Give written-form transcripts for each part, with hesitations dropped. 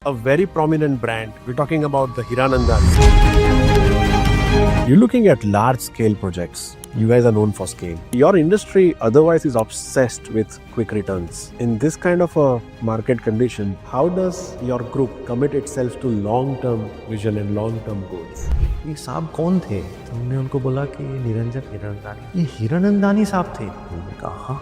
a very prominent brand. We're talking about the Hiranandani. You're looking at large scale projects. You guys are known for scale. Your industry otherwise is obsessed with quick returns. In this kind of a market condition, how does your group commit itself to long-term vision and long-term goals? ये साहब कौन थे? तो हमने उनको बोला कि निरंजन हिरणनंदानी। ये हिरणनंदानी साहब थे? हमने कहा हाँ।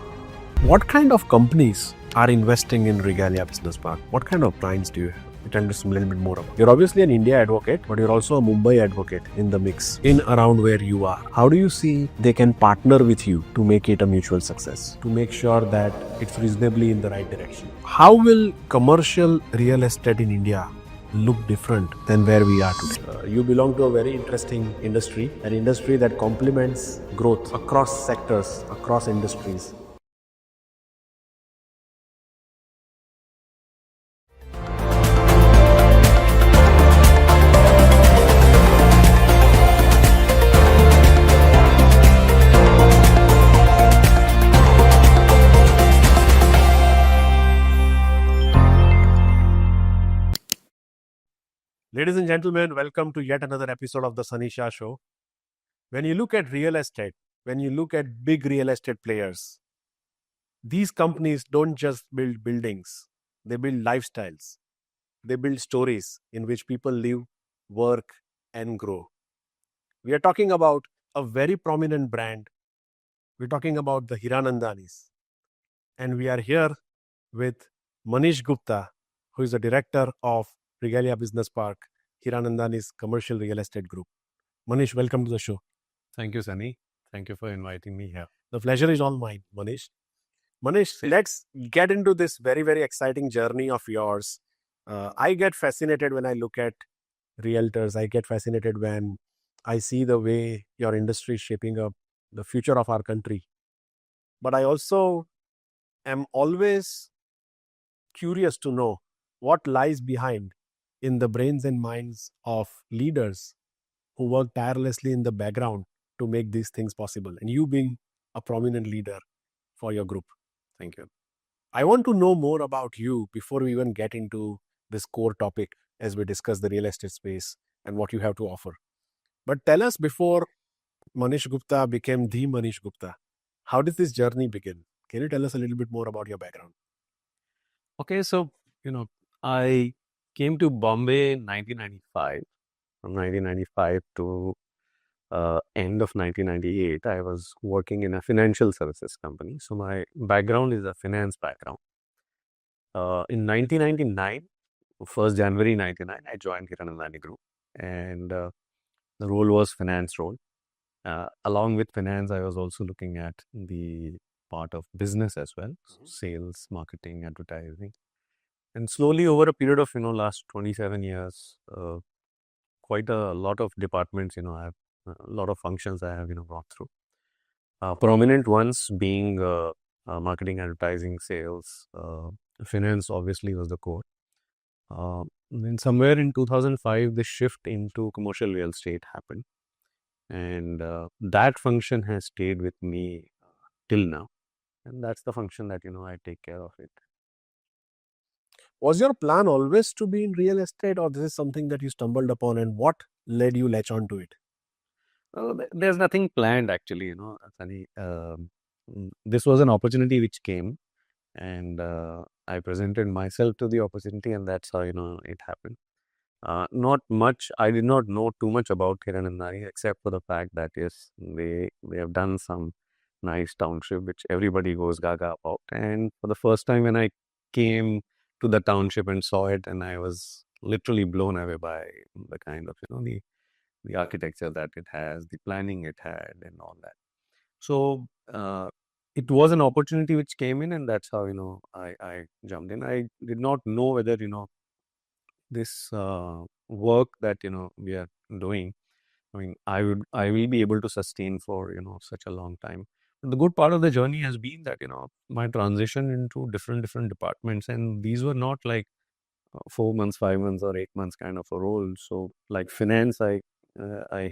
What kind of companies are investing in Regalia Business Park? What kind of clients do you have? Tell us a little bit more about. You're obviously an India advocate, but you're also a Mumbai advocate in the mix, in around where you are. How do you see they can partner with you to make it a mutual success, to make sure that it's reasonably in the right direction? How will commercial real estate in India look different than where we are today? You belong to a very interesting industry, an industry that complements growth across sectors, across industries. Ladies and gentlemen, welcome to yet another episode of the Sunny Shah show. When you look at real estate, when you look at big real estate players, these companies don't just build buildings, they build lifestyles. They build stories in which people live, work, and grow. We are talking about a very prominent brand. We're talking about the Hiranandanis. And we are here with Manish Gupta, who is the director of Regalia Business Park, Hiranandani's commercial real estate group. Manish, welcome to the show. Thank you, Sunny. Thank you for inviting me here. The pleasure is all mine, Manish. Manish, let's get into this very, very exciting journey of yours. I get fascinated when I look at realtors. I get fascinated when I see the way your industry is shaping up the future of our country. But I also am always curious to know what lies behind in the brains and minds of leaders who work tirelessly in the background to make these things possible. And you being a prominent leader for your group. Thank you. I want to know more about you before we even get into this core topic as we discuss the real estate space and what you have to offer. But tell us, before Manish Gupta became the Manish Gupta, how did this journey begin? Can you tell us a little bit more about your background? Okay, so, I came to Bombay in 1995. From 1995 to end of 1998, I was working in a financial services company. So my background is a finance background. In 1999, 1st January 99, I joined Hiranandani Group, and the role was finance role. Along with finance, I was also looking at the part of business as well, so sales, marketing, advertising. And slowly over a period of, last 27 years, quite a lot of departments, I have a lot of functions I have, gone through. Prominent ones being marketing, advertising, sales, finance obviously was the core. Then somewhere in 2005, the shift into commercial real estate happened. And that function has stayed with me till now. And that's the function that, I take care of it. Was your plan always to be in real estate, or this is something that you stumbled upon, and what led you latch on to it? There's nothing planned actually, Sunny. This was an opportunity which came, and I presented myself to the opportunity, and that's how, it happened. Not much, I did not know too much about Hiranandani, except for the fact that, yes, they have done some nice township, which everybody goes gaga about. And for the first time when I came to the township and saw it, and I was literally blown away by the kind of, the architecture that it has, the planning it had, and all that. So it was an opportunity which came in, and that's how, I jumped in. I did not know whether, this work that, we are doing, I mean, I will be able to sustain for, such a long time. But the good part of the journey has been that, my transition into different departments, and these were not like 4 months, 5 months, or 8 months kind of a role. So like finance, I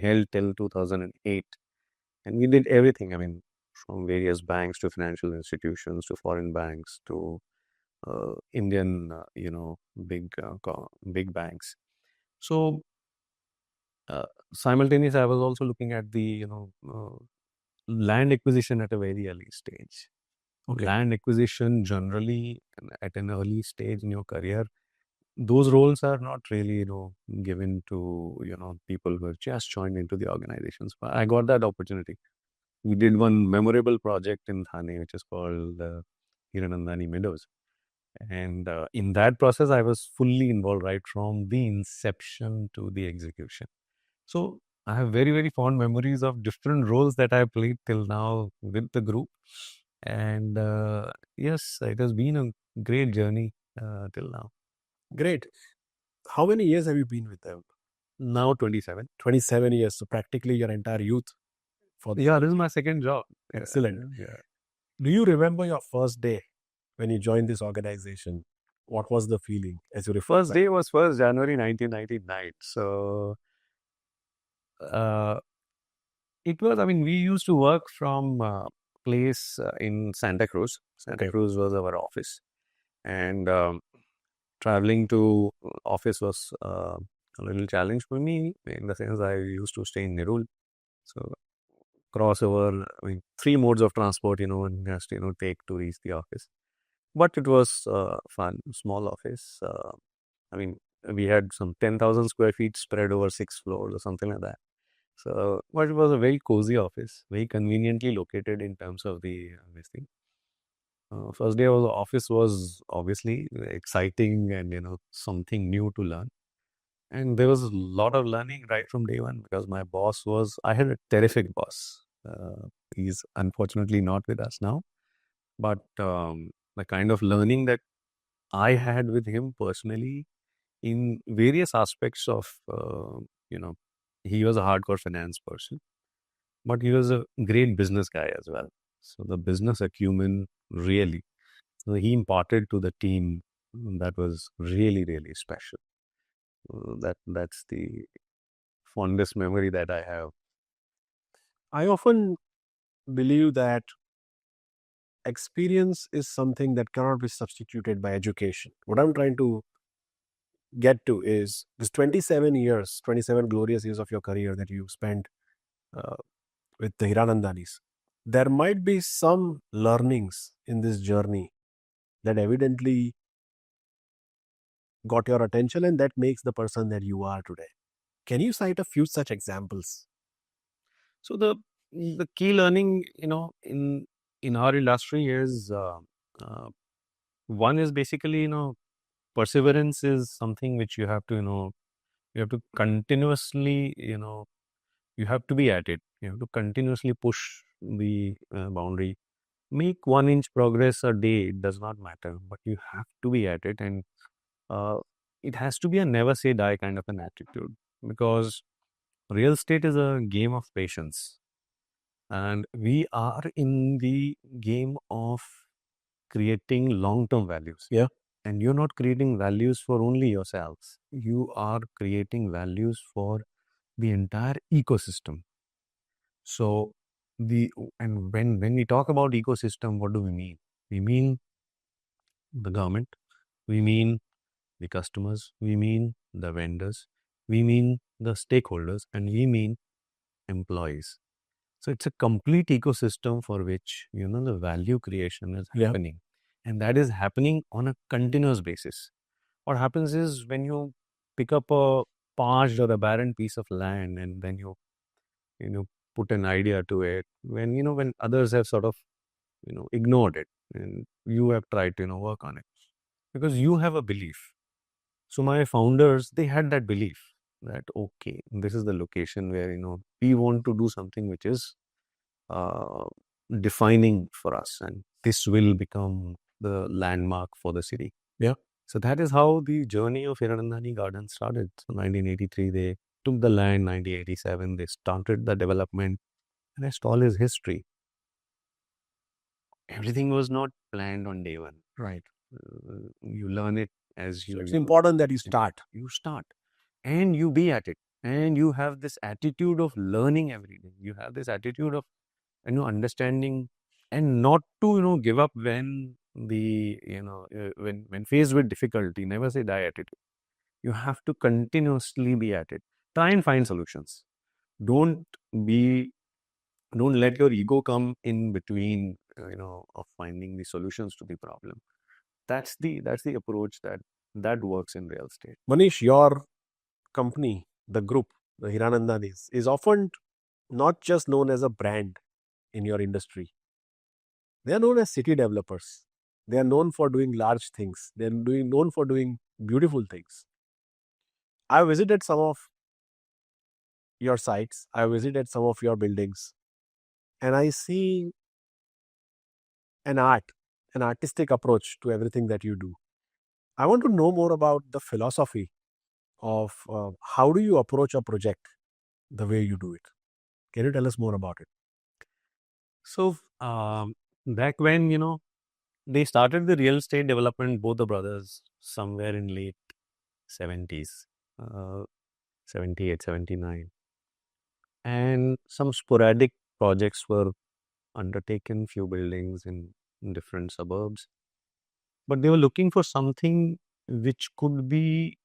held till 2008, and we did everything. I mean, from various banks to financial institutions to foreign banks to Indian, big banks. So uh, simultaneously, I was also looking at the land acquisition at a very early stage. Okay. Land acquisition generally at an early stage in your career, those roles are not really given to people who have just joined into the organizations. But I got that opportunity. We did one memorable project in Thane, which is called Hiranandani Meadows. And in that process, I was fully involved right from the inception to the execution. So I have very, very fond memories of different roles that I played till now with the group. And yes, it has been a great journey till now. Great. How many years have you been with them? Now 27. 27 years. So practically your entire youth for Yeah, this is my second job. Yeah, excellent. yeah. Do you remember your first day when you joined this organization? What was the feeling as you reflect First back? day was 1st January 1999. So uh, it was, I mean, we used to work from place in Santa Cruz. Santa Okay. Cruz was our office. And traveling to office was a little challenge for me in the sense I used to stay in Nerul. So crossover, I mean, three modes of transport, one has to, take to reach the office. But it was fun, small office. I mean, we had some 10,000 square feet spread over 6 floors or something like that. So, but it was a very cozy office, very conveniently located in terms of the this thing. First day of the office was obviously exciting and something new to learn. And there was a lot of learning right from day one because my boss was I had a terrific boss. He's unfortunately not with us now, but the kind of learning that I had with him personally in various aspects of you know he was a hardcore finance person, but he was a great business guy as well. So the business acumen really he imparted to the team that was really, really special. That's the fondest memory that I have. I often believe that experience is something that cannot be substituted by education. What I'm trying to get to is this 27 years, 27 glorious years of your career that you spent uh, with the Hiranandanis. There might be some learnings in this journey that evidently got your attention and that makes the person that you are today. Can you cite a few such examples? So the key learning, in our industry is uh, one is basically perseverance is something which you have to you have to continuously you have to be at it. You have to continuously push the boundary. Make 1 inch progress a day. It does not matter, but you have to be at it, and uh, it has to be a never say die kind of an attitude because real estate is a game of patience, and we are in the game of creating long term values. Yeah. And you're not creating values for only yourselves, you are creating values for the entire ecosystem. So the and when we talk about ecosystem, what do we mean? We mean the government, we mean the customers, we mean the vendors, we mean the stakeholders, and we mean employees. So it's a complete ecosystem for which the value creation is Yeah. happening, and that is happening on a continuous basis. What happens is when you pick up a parched or a barren piece of land, and then you know put an idea to it, when others have sort of ignored it, and you have tried to work on it because you have a belief. So my founders, they had that belief that okay, this is the location where we want to do something which is uh, defining for us, and this will become the landmark for the city. Yeah. So that is how the journey of Hiranandani Garden started. So 1983, they took the land. 1987, they started the development. And rest all is history. Everything was not planned on day one. Right. You learn it as So you it's important that you start. you start, and you be at it, and you have this attitude of learning every day. You have this attitude of understanding, and not to give up when when faced with difficulty, never say die at it. You have to continuously be at it. Try and find solutions. Don't be don't let your ego come in between, of finding the solutions to the problem. That's the approach that works in real estate. Manish, your company, the group, the Hiranandanis, is often not just known as a brand in your industry. They are known as city developers. They are known for doing large things. They are known for doing beautiful things. I visited some of your sites. I visited some of your buildings, and I see an art, an artistic approach to everything that you do. I want to know more about the philosophy of how do you approach a project the way you do it. Can you tell us more about it? So back when they started the real estate development, both the brothers, somewhere in late 70s, uh, 78, 79, and some sporadic projects were undertaken, few buildings in different suburbs, but they were looking for something which could be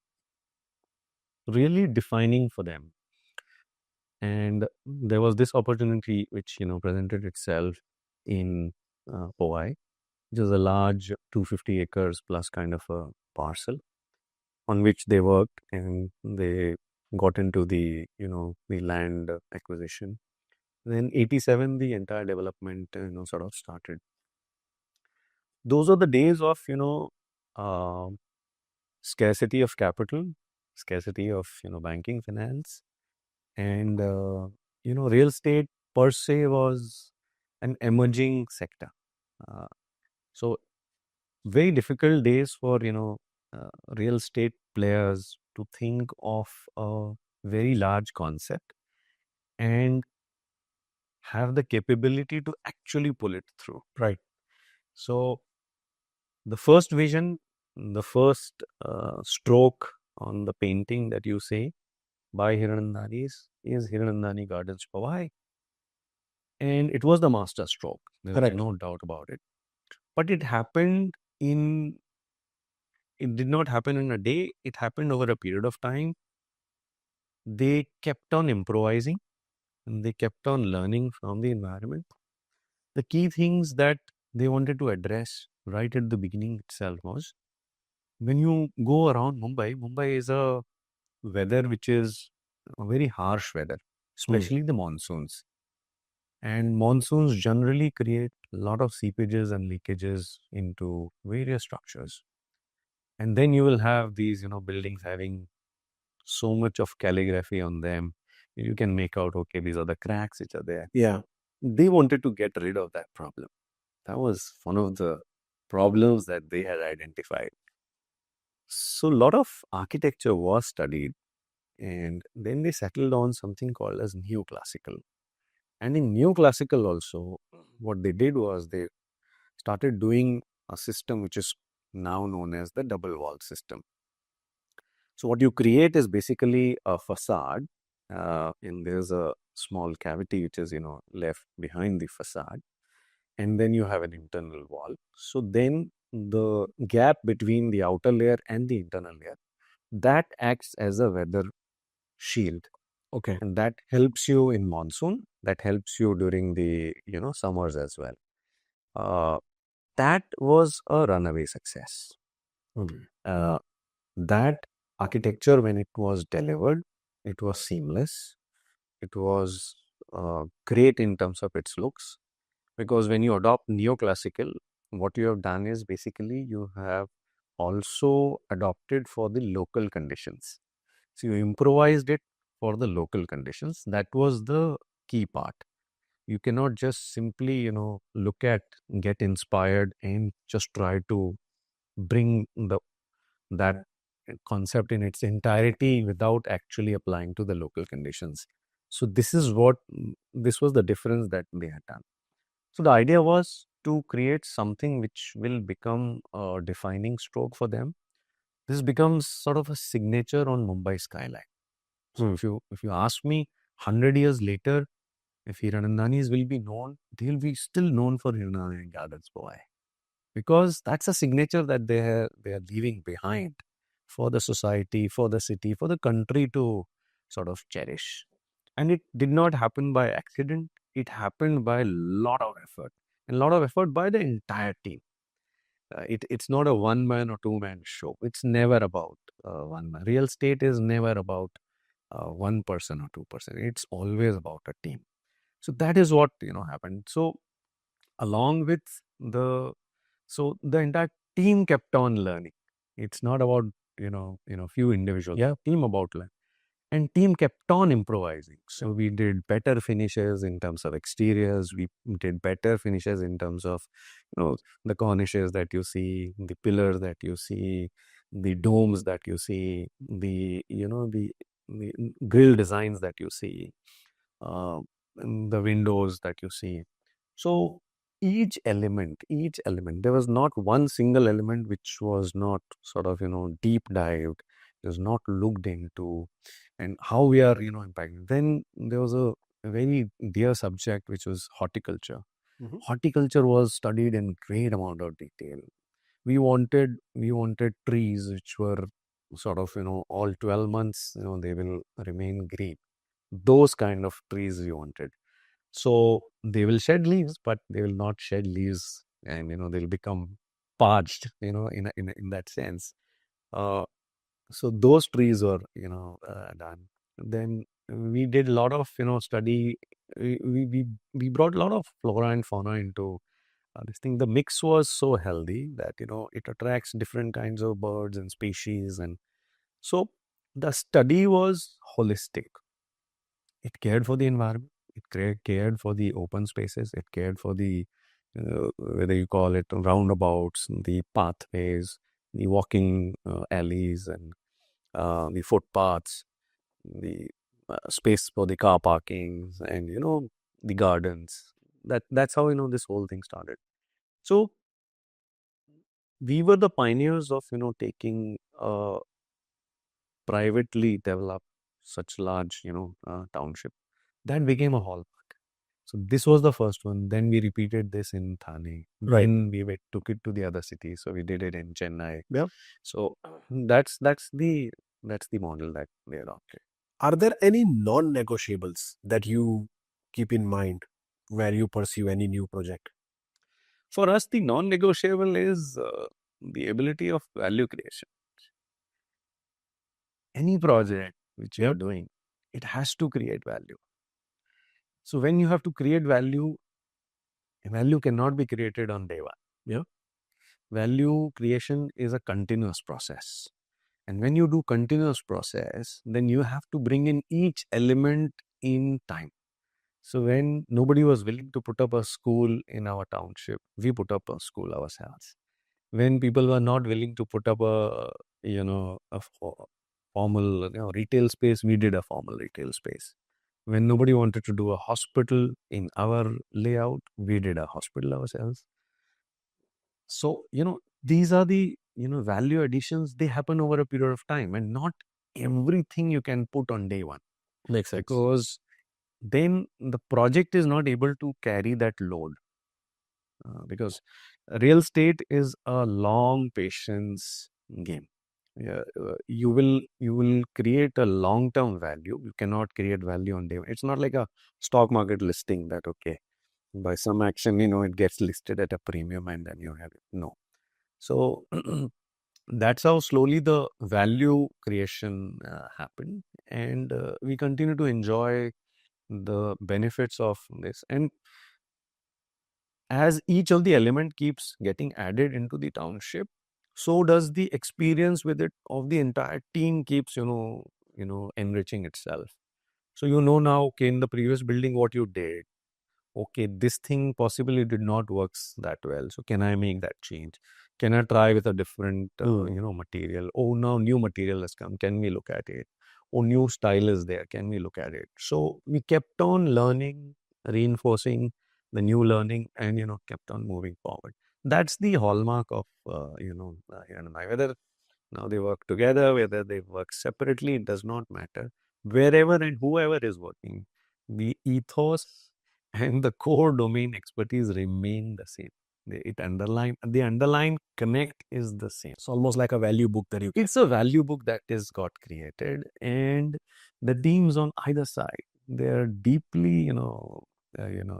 really defining for them. And there was this opportunity which presented itself in Powai, which is a large 250 acres plus kind of a parcel on which they worked, and they got into the land acquisition. Then 87 the entire development sort of started. Those are the days of uh, scarcity of capital, scarcity of banking finance, and real estate per se was an emerging sector. uh, so very difficult days for real estate players to think of a very large concept and have the capability to actually pull it through. Right. So the first vision, the first stroke on the painting that you say by Hiranandani is Hiranandani Gardens Powai. And it was the master stroke. There's Correct. no doubt about it. But in, it did not happen in a day. It happened over a period of time. They kept on improvising and they kept on learning from the environment. The key things that they wanted to address right at the beginning itself was when you go around Mumbai is a weather which is a very harsh weather, Hmm. especially the monsoons. And monsoons generally create a lot of seepages and leakages into various structures. And then you will have these, buildings having so much of calligraphy on them. You can make out, okay, these are the cracks which are there. Yeah. They wanted to get rid of that problem. That was one of the problems that they had identified. So a lot of architecture was studied, and then they settled on something called as neoclassical. And in neoclassical also, what they did was they started doing a system which is now known as the double wall system. So what you create is basically a facade, and there's a small cavity which is left behind the facade, and then you have an internal wall. So then the gap between the outer layer and the internal layer, that acts as a weather shield, Okay. and that helps you in monsoon. That helps you during the summers as well. Uh, that was a runaway success. Hmm. Uh, that architecture, when it was delivered, it was seamless. It was great in terms of its looks, because when you adopt neoclassical, what you have done is basically you have also adopted for the local conditions. So you improvised it for the local conditions. That was the key part. You cannot just simply, look at, get inspired, and just try to bring that concept in its entirety without actually applying to the local conditions. So this was the difference that they had done. So the idea was to create something which will become a defining stroke for them. This becomes sort of a signature on Mumbai skyline. So Hmm. if you ask me, 100 years later, if Hiranandanis will be known, they'll be still known for Hiranandani Gardens Boy, because that's a signature that they are leaving behind for the society, for the city, for the country to sort of cherish. And it did not happen by accident. It happened by a lot of effort, and a lot of effort by the entire team. It's not a one man or two man show. It's never about one man. Real estate is never about one person or two-person. It's always about a team. So that is what happened. So along with the the entire team kept on learning. It's not about few individuals. Yeah, team about learning. And team kept on improvising. So we did better finishes in terms of exteriors. We did better finishes in terms of, the cornices that you see, the pillars that you see, the domes that you see, the grill designs that you see, uh, and the windows that you see. So each element, there was not one single element which was not sort of, deep dived, was not looked into, and how we are, impacting. Then there was a very dear subject which was horticulture. Mhm. Horticulture was studied in great amount of detail. We wanted trees which were sort of, all 12 months, they will remain green. Those kind of trees we wanted. So they will shed leaves, but they will not shed leaves, and they'll become parched, in that sense. Uh, so those trees were, done. Then we did a lot of, study. We brought a lot of flora and fauna into this thing. The mix was so healthy that it attracts different kinds of birds and species, and so the study was holistic. It cared for the environment. It cared for the open spaces. It cared for the whether you call it roundabouts, the pathways, the walking alleys, and the footpaths, the space for the car parkings, and the gardens. That's how this whole thing started. So we were the pioneers of taking a privately developed such large township that became a hall. So this was the first one. Then we repeated this in Thane. Right. Then took it to the other cities. So we did it in Chennai. Yeah. So that's the model that we adopted. Are there any non-negotiables that you keep in mind where you pursue any new project? For us, the non-negotiable is the ability of value creation. Any project which you Yeah. are doing, it has to create value. So when you have to create value, value cannot be created on day one. Yeah. Value creation is a continuous process. And when you do continuous process, then you have to bring in each element in time. So when nobody was willing to put up a school in our township, we put up a school ourselves. When people were not willing to put up a formal retail space, we did a formal retail space. When nobody wanted to do a hospital in our layout, we did a hospital ourselves. So, these are the, value additions, they happen over a period of time, and not everything you can put on day one, Makes sense. because then the project is not able to carry that load. Because real estate is a long patience game. Yeah, you will create a long term value. You cannot create value on day one. It's not like a stock market listing that, okay, by some action, it gets listed at a premium and then you have it. No. So that's how slowly the value creation happened, and we continue to enjoy the benefits of this. And as each of the element keeps getting added into the township, so does the experience with it of the entire team keeps enriching itself. So now, okay, in the previous building what you did, okay, this thing possibly did not works that well. So can I make that change? Can I try with a different, material? Oh, now new material has come. Can we look at it? Oh, new style is there. Can we look at it? So we kept on learning, reinforcing the new learning, and kept on moving forward. That's the hallmark of Hiran and I. Whether now they work together, whether they work separately, it does not matter. Wherever and whoever is working, the ethos and the core domain expertise remain the same. The underlying connect is the same. It's almost like a value book that you It's a value book that is got created, and the teams on either side, they're deeply,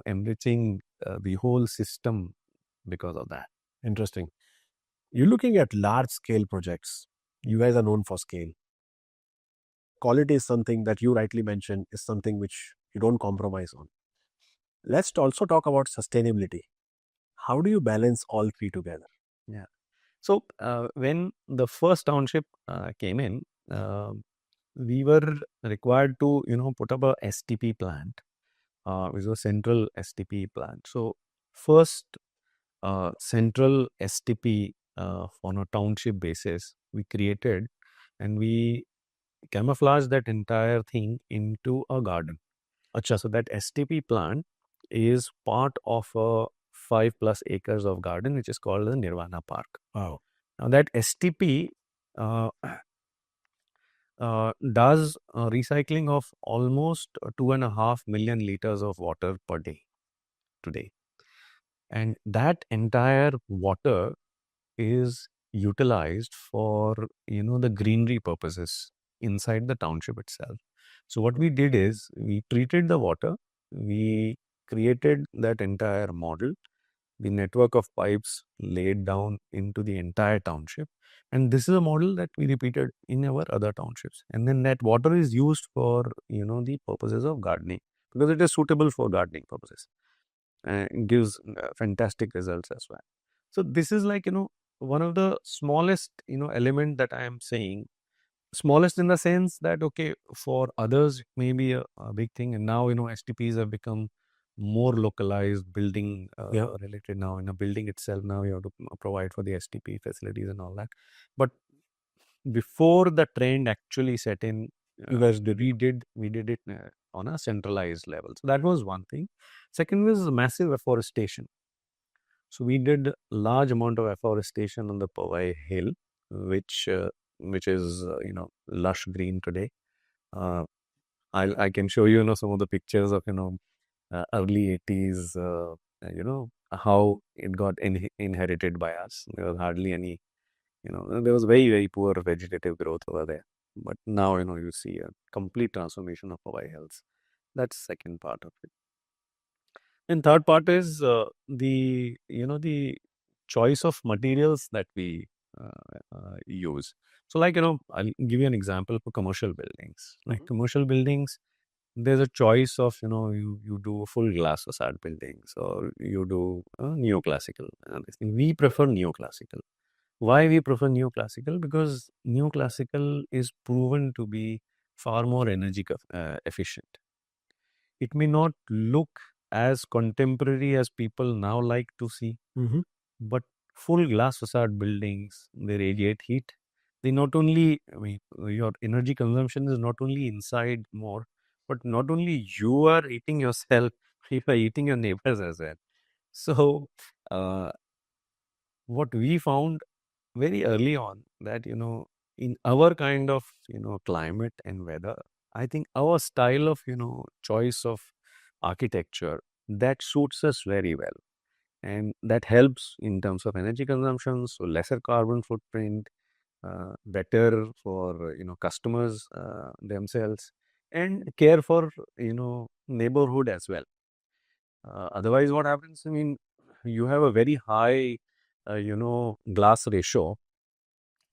enriching the whole system because of that. Interesting. You're looking at large scale projects. You guys are known for scale. Quality is something that you rightly mentioned is something which you don't compromise on. Let's also talk about sustainability. How do you balance all three together? Yeah. So when the first township came in, uh, we were required to, put up a STP plant, which was a central STP plant. So first central STP on a township basis we created, and we camouflaged that entire thing into a garden. Acha. So that STP plant is part of a 5+ acres of garden, which is called the Nirvana Park. Wow. Now that STP uh, does recycling of almost 2.5 million liters of water per day today, and that entire water is utilized for the greenery purposes inside the township itself. So what we did is we treated the water, we created that entire model, the network of pipes laid down into the entire township, and this is a model that we repeated in our other townships. And then that water is used for the purposes of gardening, because it is suitable for gardening purposes, and it gives fantastic results as well. So this is like one of the smallest element that I am saying, smallest in the sense that, okay, for others it may be a big thing, and now STPs have become more localized, building Yeah. related. Now in a building itself, now you have to provide for the STP facilities and all that. But before the trend actually set in, You guys did. we did it on a centralized level. So that was one thing. Second was massive afforestation. So we did large amount of afforestation on the Powai Hill, which is lush green today. Uh, I can show you, some of the pictures of early 80s. How it got inherited by us. There was hardly any, there was very poor vegetative growth over there. But now you see a complete transformation of Powai Hills. That's second part of it. And third part is the choice of materials that we use. So like I'll give you an example for commercial buildings. Like commercial buildings, there's a choice of you do full glass facade buildings, or you do neoclassical. And I think we prefer neoclassical. Why we prefer neoclassical? Because neoclassical is proven to be far more energy efficient. It may not look as contemporary as people now like to see, Mm-hmm. but full glass facade buildings, they radiate heat. They not only, I mean, your energy consumption is not only inside more, but not only you are eating yourself, you are eating your neighbors as well. So, uh, what we found very early on that, in our kind of, climate and weather, I think our style of, choice of architecture, that suits us very well. And that helps in terms of energy consumption, so lesser carbon footprint, better for, customers themselves, and care for, neighborhood as well. Otherwise, what happens? I mean, you have a very high, glass ratio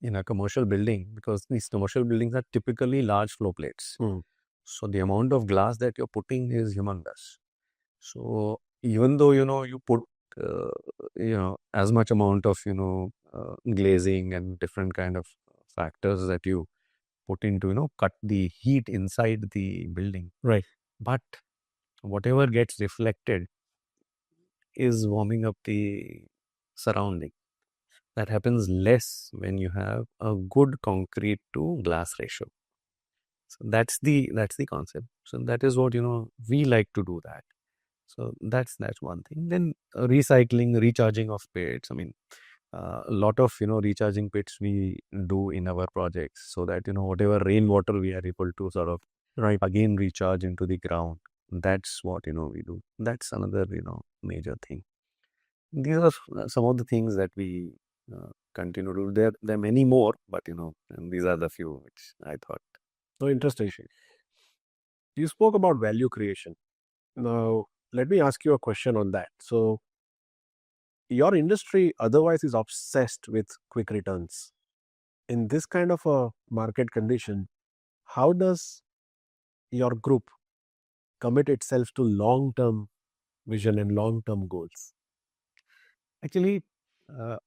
in a commercial building, because these commercial buildings are typically large floor plates. Mm. So the amount of glass that you're putting is humongous. So even though you put uh, as much amount of glazing and different kind of factors that you put into cut the heat inside the building, Right. but whatever gets reflected is warming up the surrounding. That happens less when you have a good concrete to glass ratio. So that's the concept. So that is what we like to do that. So that's one thing. Then recycling, recharging of pits. I mean, a lot of recharging pits we do in our projects, so that whatever rainwater we are able to sort of Right. again recharge into the ground. That's what we do. That's another major thing. these are some of the things that we continue to do. There are many more, but and these are the few which I thought. So interesting. You spoke about value creation. Now, let me ask you a question on that. So, your industry otherwise is obsessed with quick returns. In this kind of a market condition, how does your group commit itself to long term vision and long term goals? Actually, uh,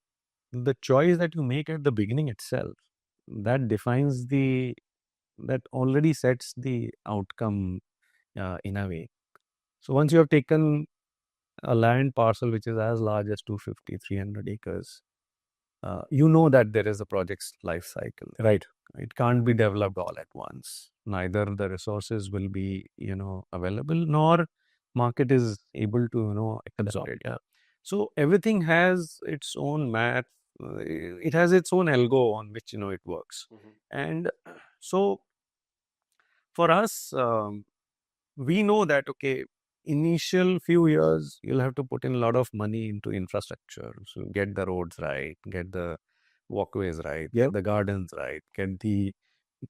the choice that you make at the beginning itself, that defines that already sets the outcome in a way. So once you have taken a land parcel which is as large as 250, 300 acres, you know that there is a project's life cycle. Right. It can't be developed all at once. Neither the resources will be, available, nor market is able to, accept it. Yeah. So everything has its own math. It has its own algo on which it works. And so for us, we know that okay, initial few years you'll have to put in a lot of money into infrastructure. So get the roads right, get the walkways right, Yeah. get the gardens right, get the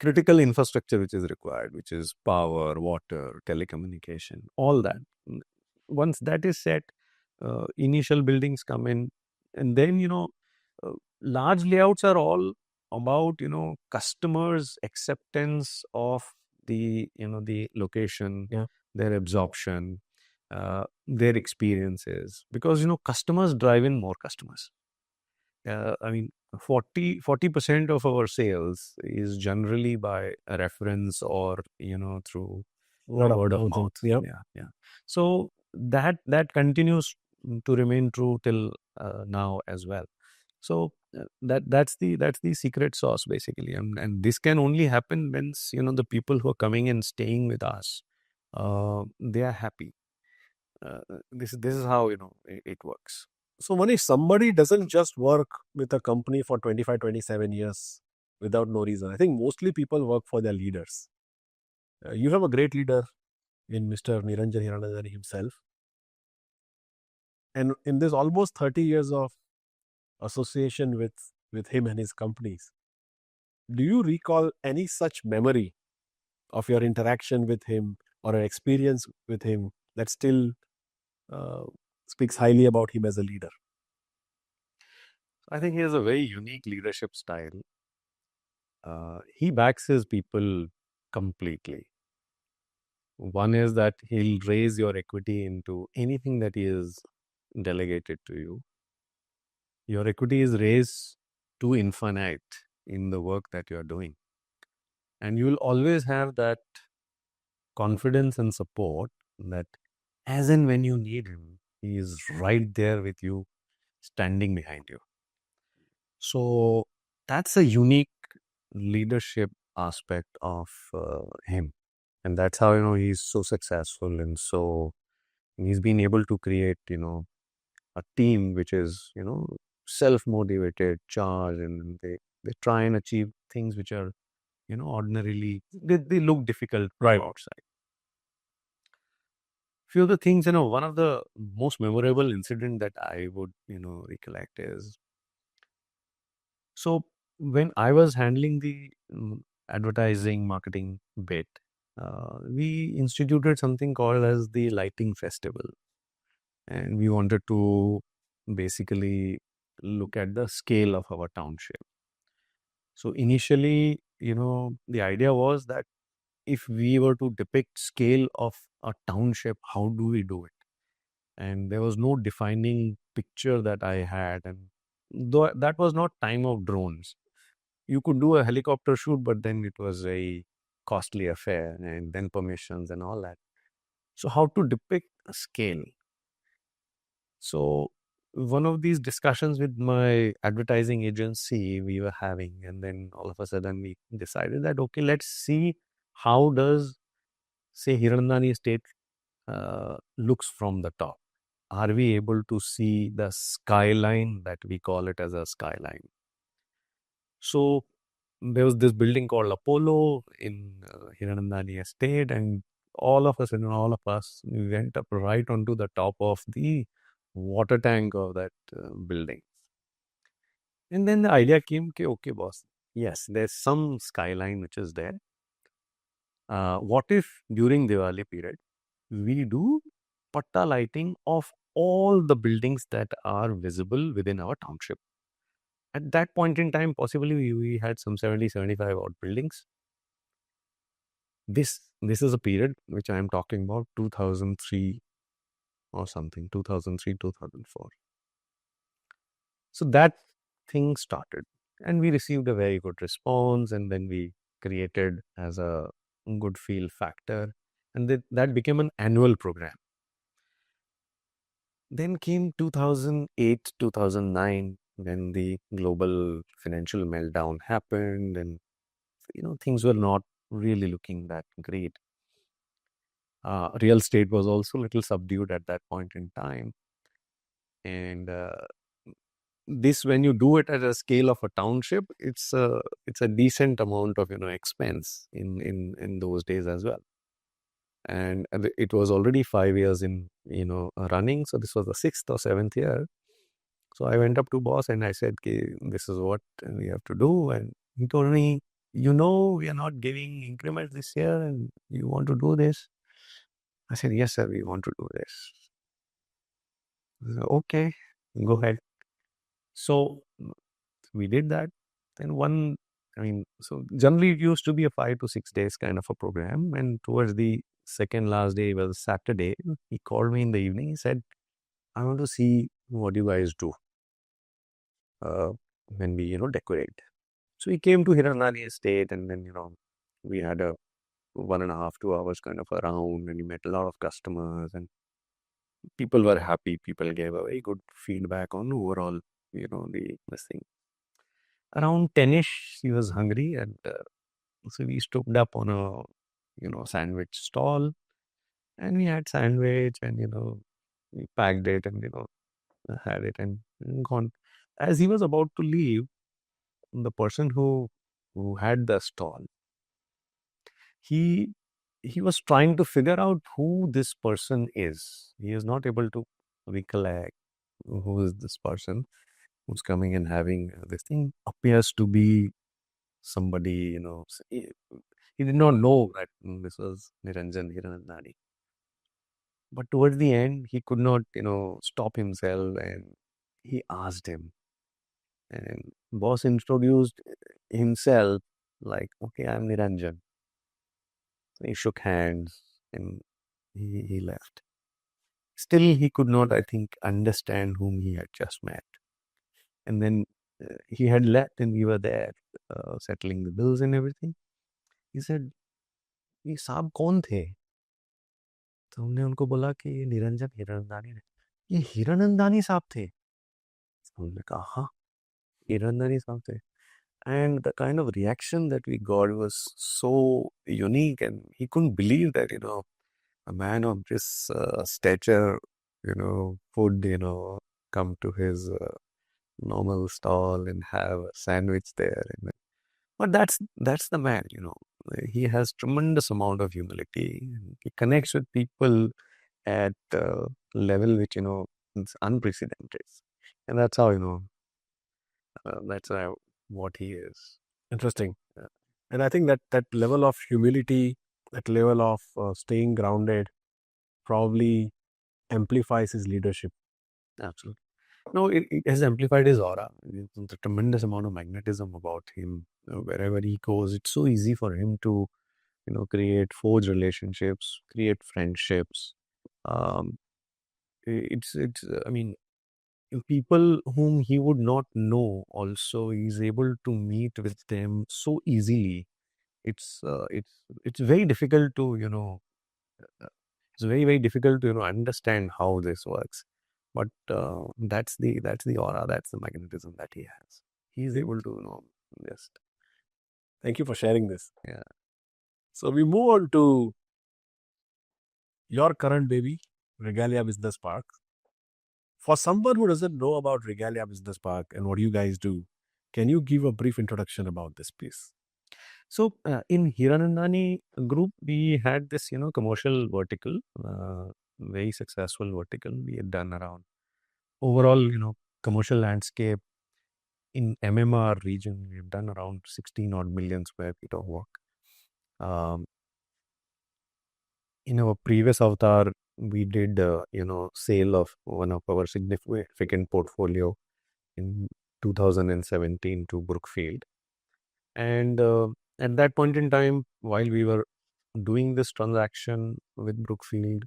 critical infrastructure which is required, which is power, water, telecommunication, all that. Once that is set, initial buildings come in, and then uh, large layouts are all about customers' acceptance of the location, Yeah. their absorption, their experiences, because customers drive in more customers. I mean, 40% of our sales is generally by a reference or through Word of word of mouth. mouth. Yeah. Yeah. So that continues to remain true till now as well. So that's the secret sauce basically, and this can only happen when the people who are coming and staying with us, they are happy. This is how it works. So, Manish, somebody doesn't just work with a company for 25, 27 years without no reason. I think mostly people work for their leaders. You have a great leader in Mr. Niranjan Hiranandani himself. And in this almost 30 years of association with him and his companies, do you recall any such memory of your interaction with him or an experience with him that still uh, speaks highly about him as a leader? I think he has a very unique leadership style. He backs his people completely. One is that he'll raise your equity into anything that he is delegated to you. Your equity is raised to infinite in the work that you are doing. And you will always have that confidence and support that as and when you need him, he is right there with you, standing behind you. So that's a unique leadership aspect of him. And that's how, he's so successful and so he's been able to create, a team which is, self-motivated, charged, and they try and achieve things which are, ordinarily, they look difficult Right. from outside. Few of the things, one of the most memorable incident that I would, recollect is, so when I was handling the advertising marketing bit, we instituted something called as the lighting festival, and we wanted to basically look at the scale of our township. So initially, the idea was that if we were to depict scale of a township, how do we do it? And there was no defining picture that I had, and though that was not time of drones. You could do a helicopter shoot, but then it was a costly affair, and then permissions and all that. So how to depict a scale? So one of these discussions with my advertising agency we were having, and then all of a sudden we decided that okay, let's see how does say Hirandani Estate looks from the top. Are we able to see the skyline, that we call it as a skyline? So there was this building called Apollo in Hiranandani Estate, and all of us, we went up right onto the top of the water tank of that building. And then the idea came, okay, okay, boss. Yes, there's some skyline which is there. What if during Diwali period we do patta lighting of all the buildings that are visible within our township? At that point in time, possibly we had some 70, 75 odd buildings. This is a period which I am talking about 2003 or something, 2003, 2004. So that thing started and we received a very good response, and then we created as a good feel factor, and that became an annual program. Then came 2008, 2009, when the global financial meltdown happened, and things were not really looking that great. Real estate was also a little subdued at that point in time, and this, when you do it at a scale of a township, it's a decent amount of expense in those days as well. And it was already 5 years in running, so this was the sixth or seventh year. So I went up to boss and I said, okay, this is what we have to do. And he told me, we are not giving increments this year and you want to do this. I said, yes sir, we want to do this. He said, okay, go ahead. So we did that. Then so generally it used to be a 5 to 6 days kind of a program. And towards the second last day was Saturday. He called me in the evening. He said, I want to see what you guys do uh, when we, decorate. So he came to Hiranani estate, and then, we had a 1.5, 2 hours kind of a round, and we met a lot of customers, and people were happy. People gave a very good feedback on overall, this thing. Around 10ish, he was hungry, and so we stood up on a, sandwich stall, and we had sandwich, and, we packed it and, had it and gone. As he was about to leave, the person who had the stall, he he was trying to figure out who this person is. He is not able to recollect who is this person who's coming and having this thing. Appears to be somebody, he did not know that this was Niranjan Hiranandani. But towards the end, he could not, stop himself, and he asked him. And boss introduced himself like, okay, I'm Niranjan. He shook hands and he left. Still, he could not, I think, understand whom he had just met. And then he had left and we were there settling the bills and everything. He said, ये साहब कौन थे? तो हमने उनको बोला कि ये निरंजन हिरनंदानी ने. ये हिरनंदानी साहब थे? हमने कहा हाँ, हिरनंदानी साहब थे. And the kind of reaction that we got was so unique, and he couldn't believe that, a man of this stature, would, come to his normal stall and have a sandwich there. But that's the man, He has tremendous amount of humility. He connects with people at a level which, is unprecedented. And that's how, that's what he is. Interesting. Yeah, And I think that level of humility, that level of staying grounded, probably amplifies his leadership. absolutely. No, it has amplified his aura. There's a tremendous amount of magnetism about him. Wherever he goes, it's so easy for him to, create, forge relationships, create friendships. Um, I mean, people whom he would not know also, he's able to meet with them so easily. It's very difficult to, uh, it's very, very difficult to, understand how this works. But that's the aura, that's the magnetism that he has. He's Great. able to, just, Thank you for sharing this. yeah. So we move on to your current baby, Regalia Business Park. For someone who doesn't know about Regalia Business Park and what you guys do, can you give a brief introduction about this piece? So in Hiranandani group, we had this, commercial vertical, very successful vertical. We had done around overall, commercial landscape in MMR region, we've done around 16 odd million square feet of work. Um, in our previous avatar, we did, sale of one of our significant portfolio in 2017 to Brookfield. And at that point in time, while we were doing this transaction with Brookfield,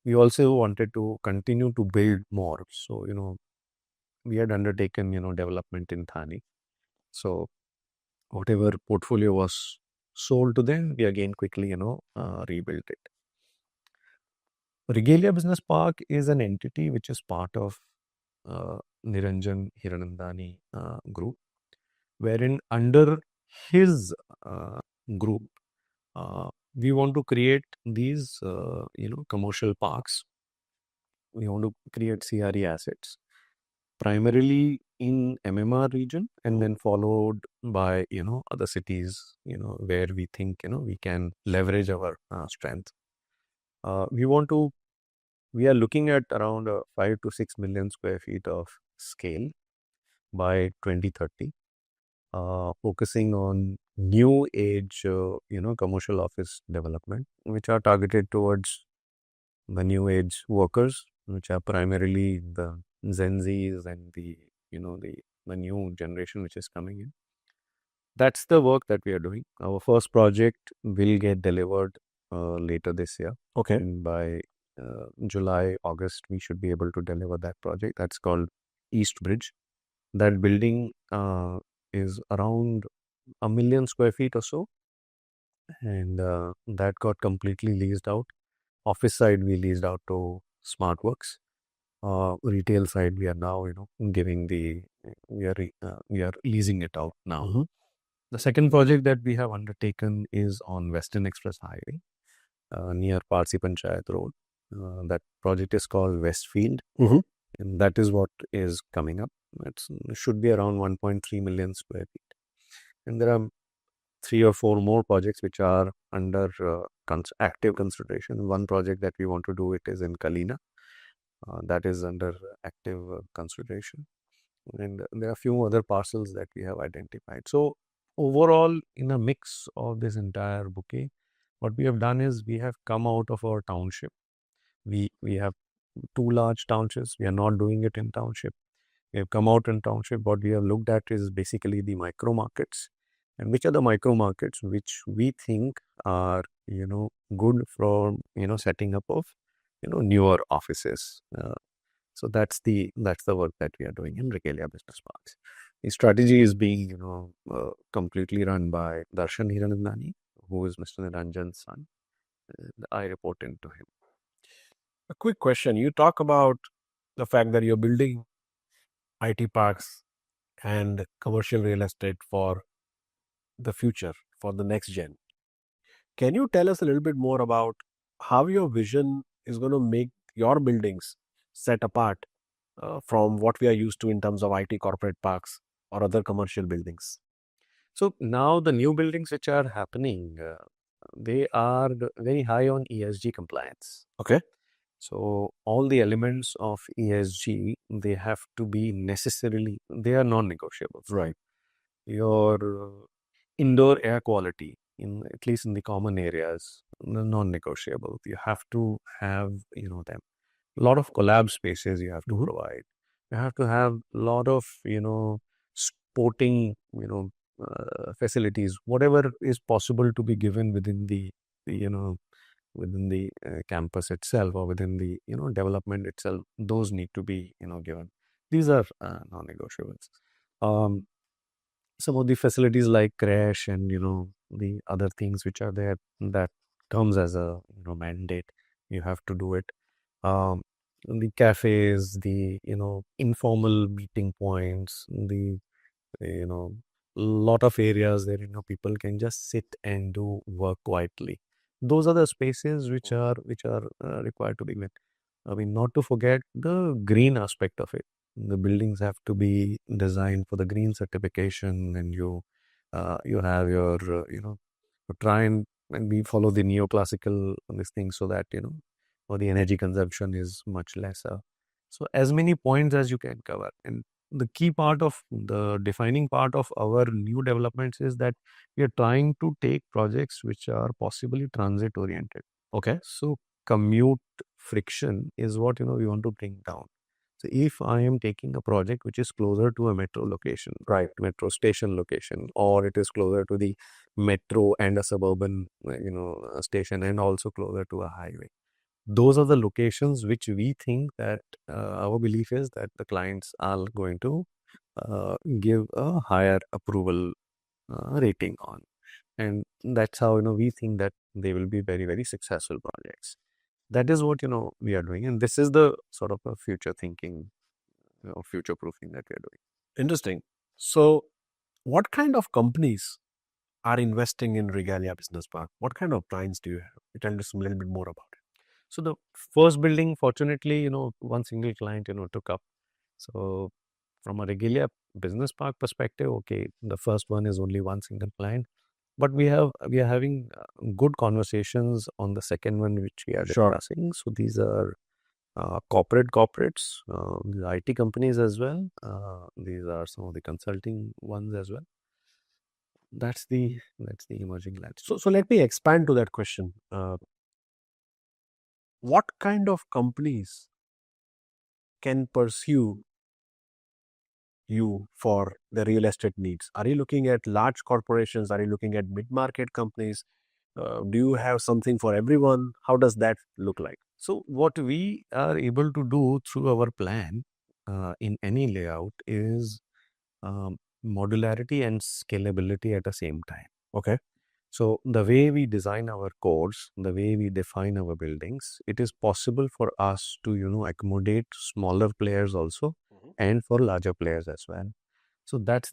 we also wanted to continue to build more. So, we had undertaken, development in Thane. So whatever portfolio was sold to them, we again quickly, rebuilt it. Regalia Business Park is an entity which is part of Niranjan Hiranandani group, wherein under his group, we want to create these, commercial parks. We want to create CRE assets, primarily in MMR region, and then followed by, other cities, where we think, we can leverage our strength. We want to We are looking at around 5 to 6 million square feet of scale by 2030, focusing on new age, commercial office development, which are targeted towards the new age workers, which are primarily the Gen Zs and the new generation which is coming in. That's the work that we are doing. Our first project will get delivered later this year. Okay. And by July, August, we should be able to deliver that project. That's called East Bridge. That building is around 1 million square feet or so. And that got completely leased out. Office side, we leased out to SmartWorks. Retail side, we are now, giving we are leasing it out now. Mhm. The second project that we have undertaken is on Western Express Highway, near Parsi Panchayat Road. That project is called Westfield, Mhm. and that is what is coming up. It should be around 1.3 million square feet. And there are 3 or 4 more projects which are under active consideration. One project that we want to do it is in Kalina. That is under active consideration. And there are a few other parcels that we have identified. So overall, in a mix of this entire bouquet, what we have done is we have come out of our township. We have 2 large townships. We are not doing it in township. We have come out in township. What we have looked at is basically the micro markets, and which are the micro markets which we think are good for setting up of newer offices. So that's the work that we are doing in Regalia Business Parks. The strategy is being completely run by Darshan Hiranandani, who is Mr. Niranjan's son. And I report into him. A quick question. You talk about the fact that you're building IT parks and commercial real estate for the future, for the next gen. Can you tell us a little bit more about how your vision is going to make your buildings set apart from what we are used to in terms of IT corporate parks or other commercial buildings? So now the new buildings which are happening, they are very high on ESG compliance. Okay. So all the elements of ESG, they have to be they are non-negotiable. Right. Your indoor air quality, at least in the common areas, non-negotiable. You have to have, them. A lot of collab spaces you have to Mhm. provide. You have to have a lot of, sporting, facilities, whatever is possible to be given within you know, within the campus itself or within the, development itself. Those need to be, given. These are non-negotiables. Um, some of the facilities like crash and the other things which are there, that comes as a mandate. You have to do it. um, the cafes, the informal meeting points, the lot of areas where people can just sit and do work quietly. Those are the spaces which are required to be met. I mean, not to forget the green aspect of it. The buildings have to be designed for the green certification, and you have your you try and we follow the neoclassical this thing, so that or the energy consumption is much lesser. So as many points as you can cover. And the key part of the defining part of our new developments is that we are trying to take projects which are possibly transit oriented. Okay. So commute friction is what we want to bring down. So if I am taking a project which is closer to a metro location, Right. metro station location, or it is closer to the metro and a suburban, station, and also closer to a highway, those are the locations which we think that our belief is that the clients are going to give a higher approval rating on. And that's how we think that they will be very, very successful projects. That is what we are doing, and this is the sort of a future thinking or future proofing that we are doing. Interesting. So, what kind of companies are investing in Regalia Business Park? What kind of clients do you have? You tell us a little bit more about it. So the first building, fortunately, one single client took up. So from a Regalia business park perspective, okay, the first one is only one single client, but we are having good conversations on the second one, which we are Sure. discussing. So these are corporates, the IT companies as well. These are some of the consulting ones as well. That's the emerging landscape. So let me expand to that question. What kind of companies can pursue you for the real estate needs? Are you looking at large corporations? Are you looking at mid-market companies? Do you have something for everyone? How does that look like? So what we are able to do through our plan in any layout is um, modularity and scalability at the same time. Okay. So the way we design our codes, the way we define our buildings, it is possible for us to accommodate smaller players also, Mhm. and for larger players as well. So that's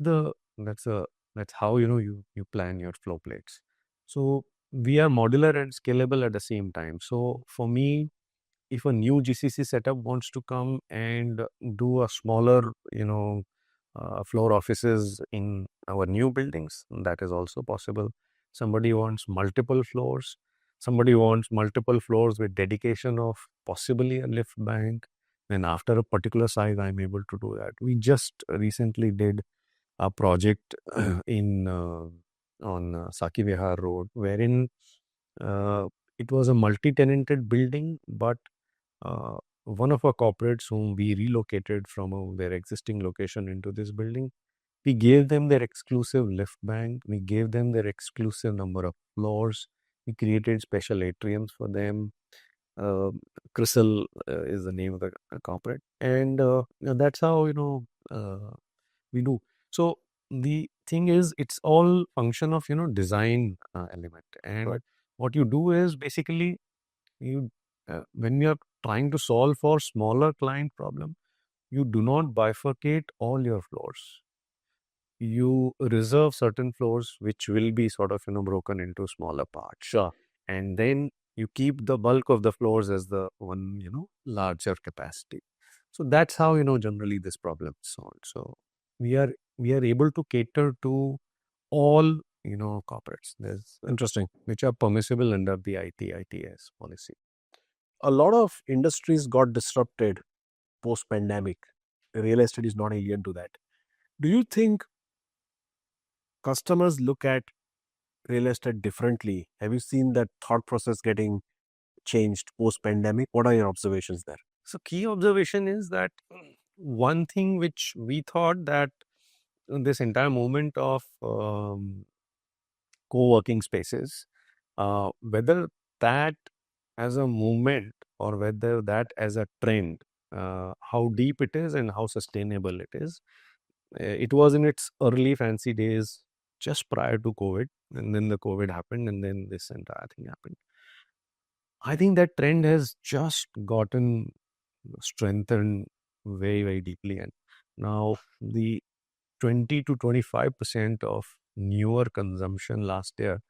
how you plan your flow plates. So we are modular and scalable at the same time. So for me, if a new GCC setup wants to come and do a smaller, floor offices in our new buildings, that is also possible. Somebody wants multiple floors. Somebody wants multiple floors with dedication of possibly a lift bank. Then after a particular size, I'm able to do that. We just recently did a project in on Saki Vihar Road, wherein uh, it was a multi-tenanted building, but uh, one of our corporates whom we relocated from their existing location into this building, we gave them their exclusive lift bank. We gave them their exclusive number of floors. We created special atriums for them. Uh, Crystal is the name of the corporate, and that's how we do. So the thing is, it's all function of design element, and Right. what you do is basically you when you're trying to solve for smaller client problem, you do not bifurcate all your floors. You reserve certain floors which will be sort of broken into smaller parts, Sure. and then you keep the bulk of the floors as the one larger capacity. So that's how generally this problem is solved. So we are able to cater to all corporates. There's Interesting. which are permissible under the ITS policy. A lot of industries got disrupted post pandemic. Real estate is not alien to that. Do you think customers look at real estate differently? Have you seen that thought process getting changed post pandemic? What are your observations there? So key observation is that one thing which we thought that this entire movement of co-working spaces, whether that as a movement or whether that as a trend, how deep it is and how sustainable it is. It was in its early fancy days just prior to COVID, and then the COVID happened, and then this entire thing happened. I think that trend has just gotten strengthened very, very deeply. And now the 20 to 25% of newer consumption last year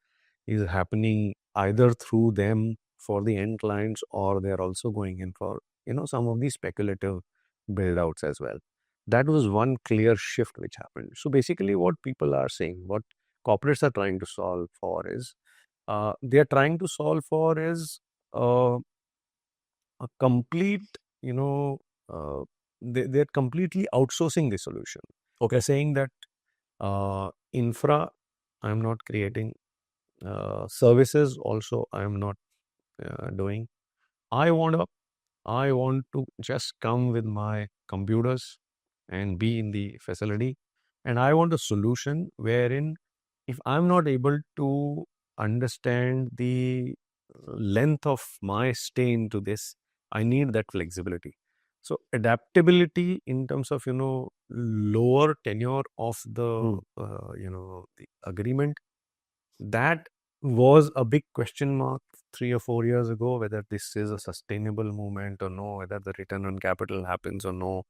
is happening either through them for the end clients, or they're also going in for some of these speculative build outs as well. That was one clear shift which happened. So basically what people are saying, what corporates are trying to solve for is they are trying to solve for is uh, a complete, you know, uh, they're completely outsourcing the solution. Okay. They're saying that infra, I'm not creating. Services also, I'm not doing. I want to I want to just come with my computers and be in the facility. And I want a solution wherein if I'm not able to understand the length of my stay into this, I need that flexibility. So adaptability in terms of, lower tenure of Hmm. the agreement, that was a big question mark 3 or 4 years ago, whether this is a sustainable movement or no, whether the return on capital happens or no.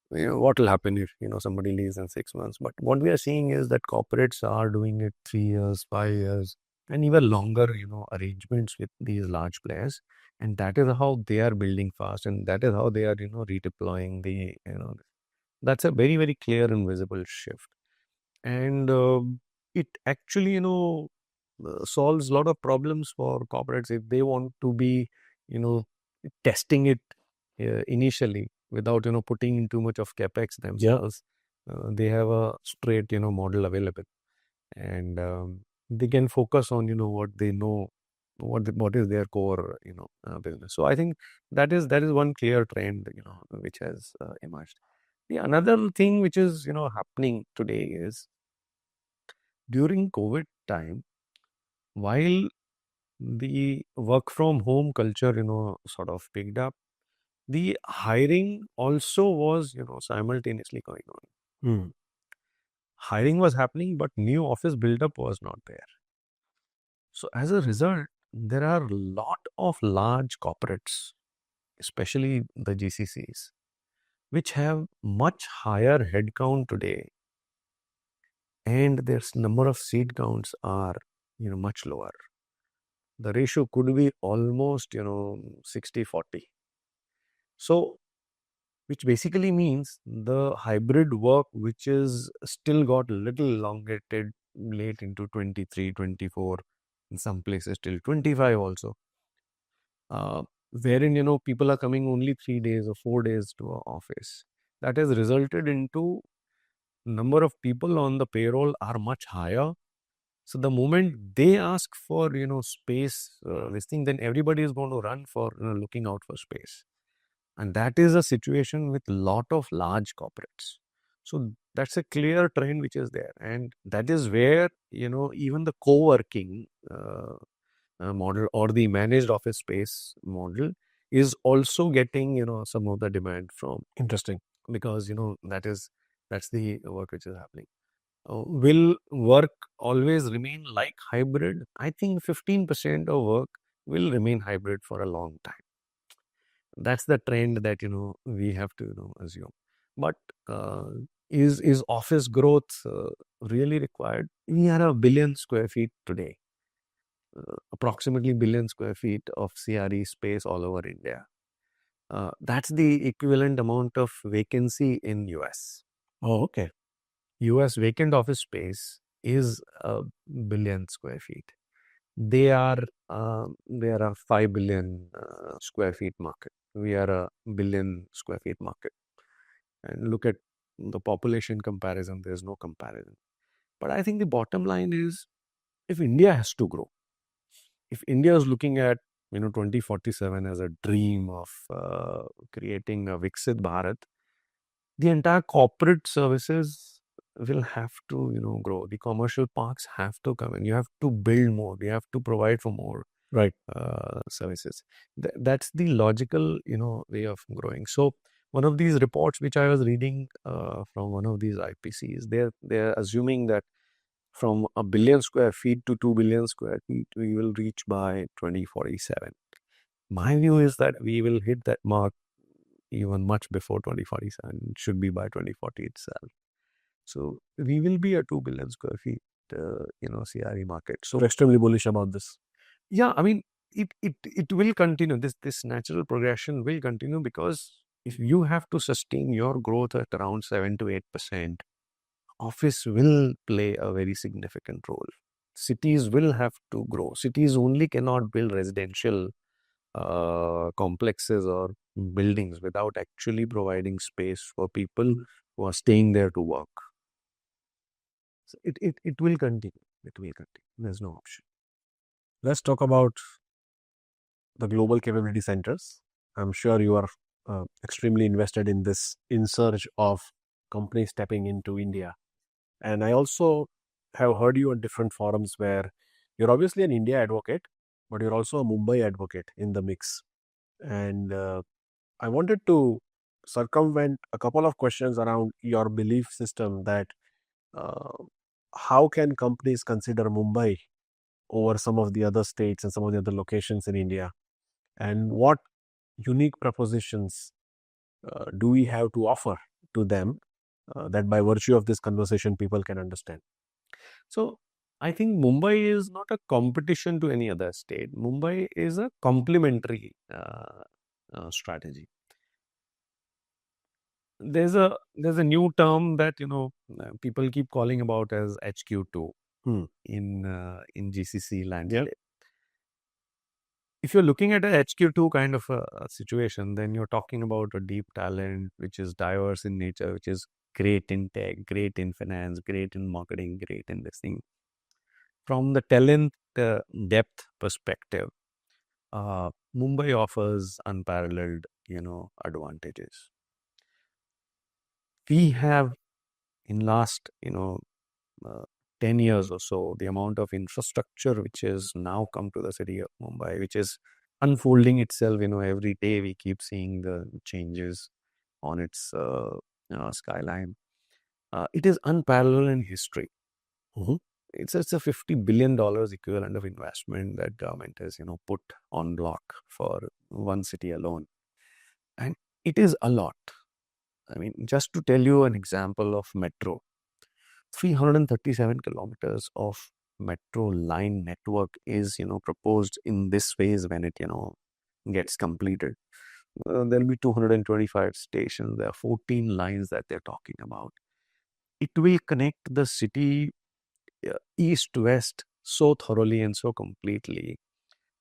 What will happen if, somebody leaves in 6 months? But what we are seeing is that corporates are doing it 3 years, 5 years, and even longer, arrangements with these large players. And that is how they are building fast, and that is how they are, redeploying that's a very, very clear and visible shift. And it actually solves a lot of problems for corporates if they want to be you know testing it initially without putting in too much of capex Yeah. themselves. They have a straight model available, and they can focus on what they know, what is their core business. So I think that is one clear trend which has emerged. The another thing which is happening today is during COVID time, while the work from home culture, sort of picked up, the hiring also was, simultaneously going on. Hmm. Hiring was happening, but new office buildup was not there. So as a result, there are a lot of large corporates, especially the GCCs, which have much higher headcount today, and their number of seat counts are, much lower. The ratio could be almost 60/40. So which basically means the hybrid work which is still got a little elongated late into 23, 24, in some places till 25 also, wherein people are coming only 3 days or 4 days to a office. That has resulted into number of people on the payroll are much higher. So the moment they ask for space, this thing, then everybody is going to run for looking out for space, and that is a situation with lot of large corporates. So that's a clear trend which is there, and that is where even the co-working model or the managed office space model is also getting some of the demand from, Interesting. because that's the work which is happening. Will work always remain like hybrid? I think 15% of work will remain hybrid for a long time. That's the trend that we have to assume. But uh, is office growth really required? We are a billion square feet today, approximately billion square feet of CRE space all over India. That's the equivalent amount of vacancy in US. Oh, okay. US vacant office space is a billion square feet. They are a 5 billion square feet market. We are a billion square feet market. And look at the population comparison, there's no comparison. But I think the bottom line is, if India has to grow, if India is looking at 2047 as a dream of creating a Viksit Bharat, the entire corporate services will have to grow. The commercial parks have to come in. You have to build more. You have to provide for more Right. services. That's the logical way of growing. So one of these reports which I was reading from one of these IPCs, they're assuming that from a billion square feet to 2 billion square feet we will reach by 2047. My view is that we will hit that mark even much before 2047. It should be by 2040 itself. So we will be a 2 billion square feet CRE market. So You're extremely bullish about this. yeah, I mean, it will continue. This natural progression will continue, because if you have to sustain your growth at around 7 to 8%, office will play a very significant role. Cities will have to grow. Cities only cannot build residential complexes or buildings without actually providing space for people who are staying there to work. So it will continue. It will continue. There's no option. Let's talk about the global capability centers. I'm sure you are extremely invested in this insurge of companies stepping into India. And I also have heard you on different forums where you're obviously an India advocate, but you're also a Mumbai advocate in the mix. And I wanted to circumvent a couple of questions around your belief system that uh, how can companies consider Mumbai over some of the other states and some of the other locations in India? And what unique propositions do we have to offer to them that by virtue of this conversation people can understand? So I think Mumbai is not a competition to any other state. Mumbai is a complementary strategy. There's a new term that people keep calling about as HQ2 Hmm. in GCC Yeah. landscape. If you're looking at a HQ2 kind of a situation, then you're talking about a deep talent which is diverse in nature, which is great in tech, great in finance, great in marketing, great in this thing. From the talent depth perspective, Mumbai offers unparalleled, advantages. We have in last, uh, 10 years or so, the amount of infrastructure which has now come to the city of Mumbai, which is unfolding itself, every day we keep seeing the changes on its skyline. It is unparalleled in history. Mhm. It's a $50 billion equivalent of investment that government has, put on block for one city alone. And it is a lot. I mean, just to tell you an example of metro, 337 kilometers of metro line network is, proposed in this phase when it, gets completed. There'll be 225 stations. There are 14 lines that they're talking about. It will connect the city east to west so thoroughly and so completely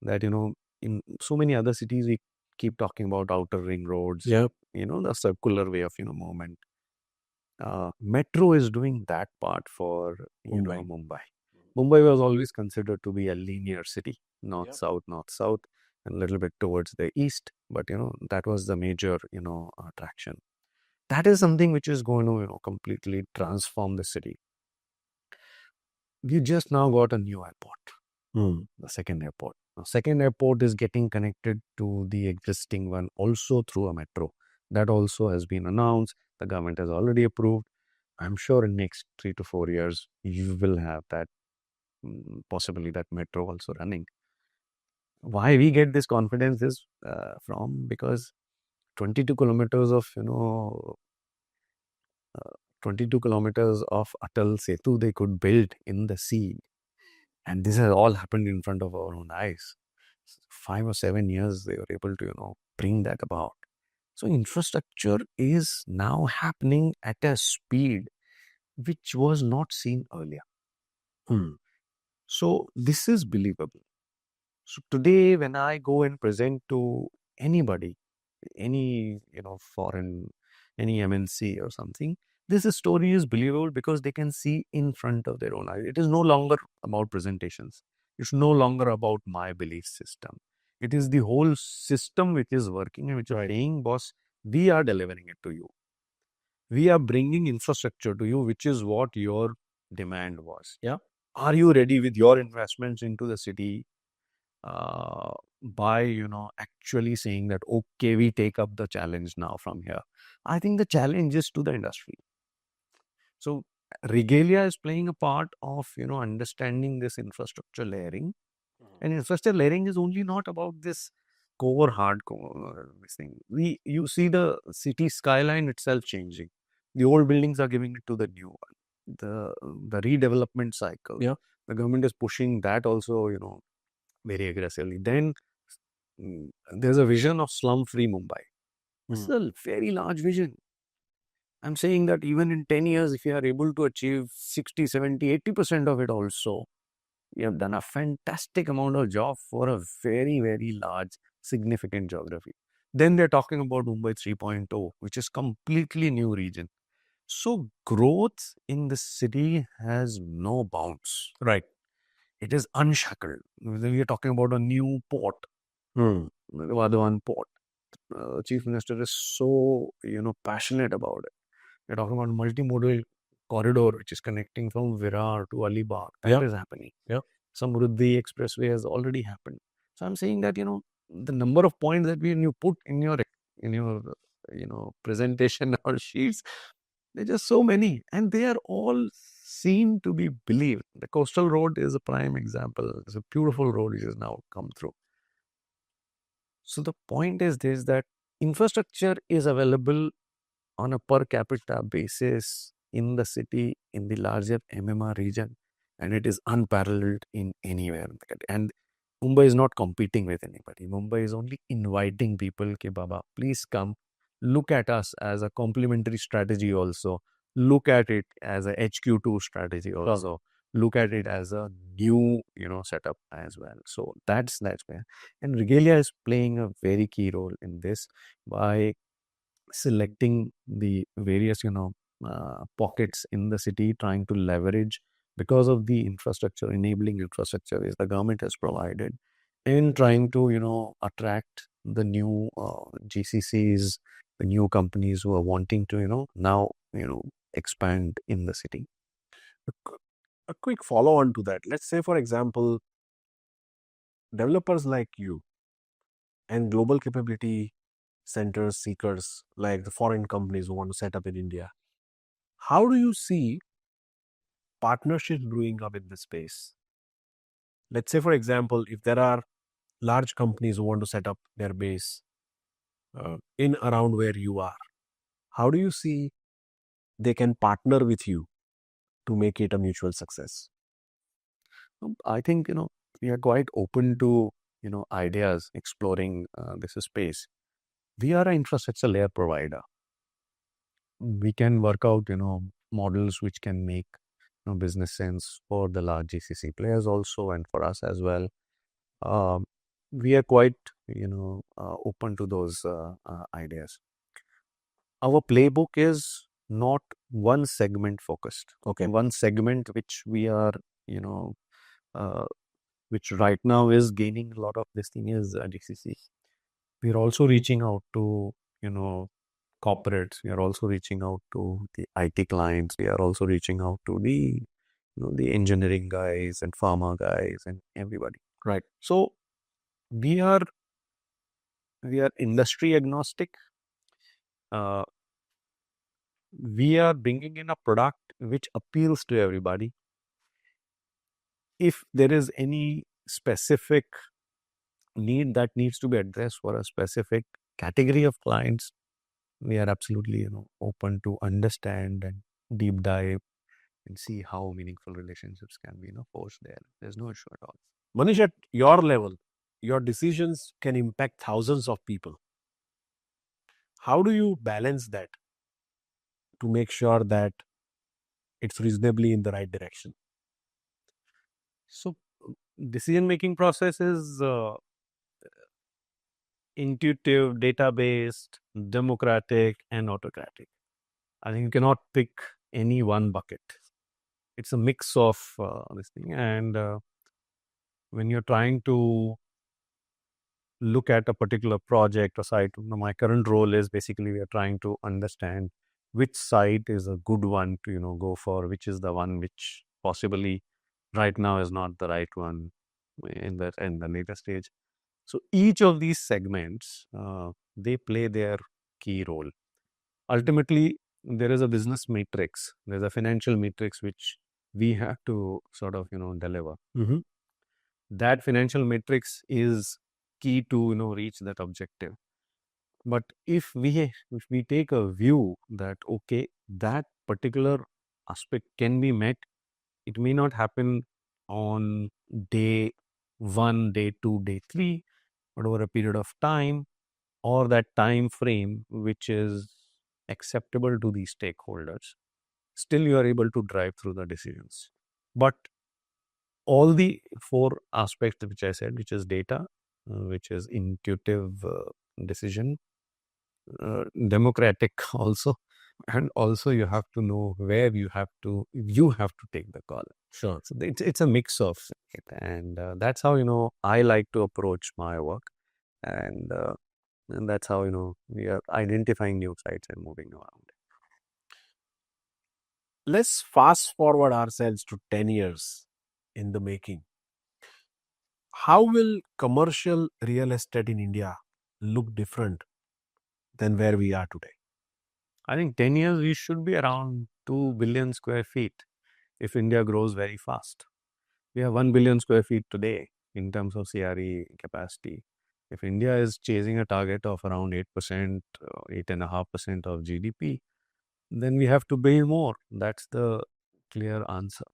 that, in so many other cities, we keep talking about outer ring roads, Yeah. the circular way of, movement. Metro is doing that part for, Mumbai. Mumbai. Mumbai was always considered to be a linear city, Yep. north, south, and a little bit towards the east. But, that was the major, attraction. That is something which is going to, completely transform the city. We just now got a new airport, Hmm. the second airport. Now, second airport is getting connected to the existing one also through a metro. That also has been announced. The government has already approved. I'm sure in next 3 to 4 years, you will have that, possibly that metro also running. Why we get this confidence is from because 22 kilometers of, 22 kilometers of Atal Setu they could build in the sea. And this has all happened in front of our own eyes. 5 or 7 years, they were able to, bring that about. So infrastructure is now happening at a speed which was not seen earlier. Hmm. So this is believable. So today, when I go and present to anybody, any foreign, any MNC or something, this story is believable because they can see in front of their own eyes. It is no longer about presentations. It's no longer about my belief system. It is the whole system which is working and which is Right. saying, boss, we are delivering it to you. We are bringing infrastructure to you, which is what your demand was. Yeah. Are you ready with your investments into the city? By actually saying that, okay, we take up the challenge now from here. I think the challenge is to the industry. So Regalia is playing a part of understanding this infrastructure layering. And infrastructure layering is only not about this core hardcore this thing. You see the city skyline itself changing. The old buildings are giving it to the new one. The redevelopment cycle, Yeah. the government is pushing that also, very aggressively. Then, there's a vision of slum-free Mumbai. This is Hmm. a very large vision. I'm saying that even in 10 years, if you are able to achieve 60, 70, 80% of it also, you have done a fantastic amount of job for a very, very large, significant geography. Then they're talking about Mumbai 3.0, which is completely new region. So growth in the city has no bounds. Right. It is unshackled. We are talking about a new port, Hmm. the Vadhavan port. Chief Minister is so passionate about it. We're talking about multimodal corridor which is connecting from Virar to Alibag. That Yeah. is happening. Yeah. Samruddhi Expressway has already happened. So I'm saying that the number of points that when you put in your presentation or sheets, they're just so many, and they are all seen to be believed. The coastal road is a prime example. It's a beautiful road which has now come through. So the point is this, that infrastructure is available on a per capita basis in the city, in the larger MMR region, and it is unparalleled in anywhere in the country. And Mumbai is not competing with anybody. Mumbai is only inviting people, ke Baba, please come, look at us as a complementary strategy also. Look at it as a HQ2 strategy also. Look at it as a new, setup as well. So that's where. And Regalia is playing a very key role in this by selecting the various pockets in the city, trying to leverage because of the infrastructure, enabling infrastructure which the government has provided, and trying to attract the new GCCs, the new companies who are wanting to now expand in the city. A quick follow on to that. Let's say, for example, developers like you and global capability centers seekers like the foreign companies who want to set up in India. How do you see partnerships brewing up in this space? Let's say, for example, if there are large companies who want to set up their base in around where you are, how do you see they can partner with you to make it a mutual success? I think we are quite open to ideas exploring this space. We are an infrastructure layer provider. We can work out models which can make business sense for the large GCC players also, and for us as well. Um, we are quite open to those ideas. Our playbook is not one segment focused. Okay. One segment which we are you know uh, which right now is gaining a lot of this thing is GCC. We're also reaching out to corporates. We are also reaching out to the IT clients. We are also reaching out to the engineering guys and pharma guys and everybody. Right. So we are industry agnostic. Uh, we are bringing in a product which appeals to everybody. If there is any specific need that needs to be addressed for a specific category of clients, we are absolutely open to understand and deep dive and see how meaningful relationships can be forged there. There's no issue at all. Manish, at your level, your decisions can impact thousands of people. How do you balance that to make sure that it's reasonably in the right direction? So decision making process is intuitive, data based, democratic, and autocratic. I think you cannot pick any one bucket. It's a mix of this thing. And when you're trying to look at a particular project or site, my current role is basically we are trying to understand which site is a good one to go for, which is the one which possibly right now is not the right one in the later stage. So each of these segments they play their key role. Ultimately, there is a business matrix. There's a financial matrix which we have to sort of deliver. Mm-hmm. That financial matrix is key to reach that objective. But if we take a view that okay, that particular aspect can be met, it may not happen on day 1, day 2, day 3, but over a period of time, or that time frame which is acceptable to the stakeholders, still you are able to drive through the decisions. But all the four aspects which I said, which is data, which is intuitive decision, democratic also, and also you have to know where you have to take the call. Sure. So it's a mix of it, and that's how I like to approach my work, and uh, and that's how we are identifying new sites and moving around. Let's fast forward ourselves to 10 years in the making. How will commercial real estate in India look different than where we are today? I think 10 years we should be around 2 billion square feet if India grows very fast. We have 1 billion square feet today in terms of CRE capacity. If India is chasing a target of around 8%, 8.5% of GDP, then we have to build more. That's the clear answer.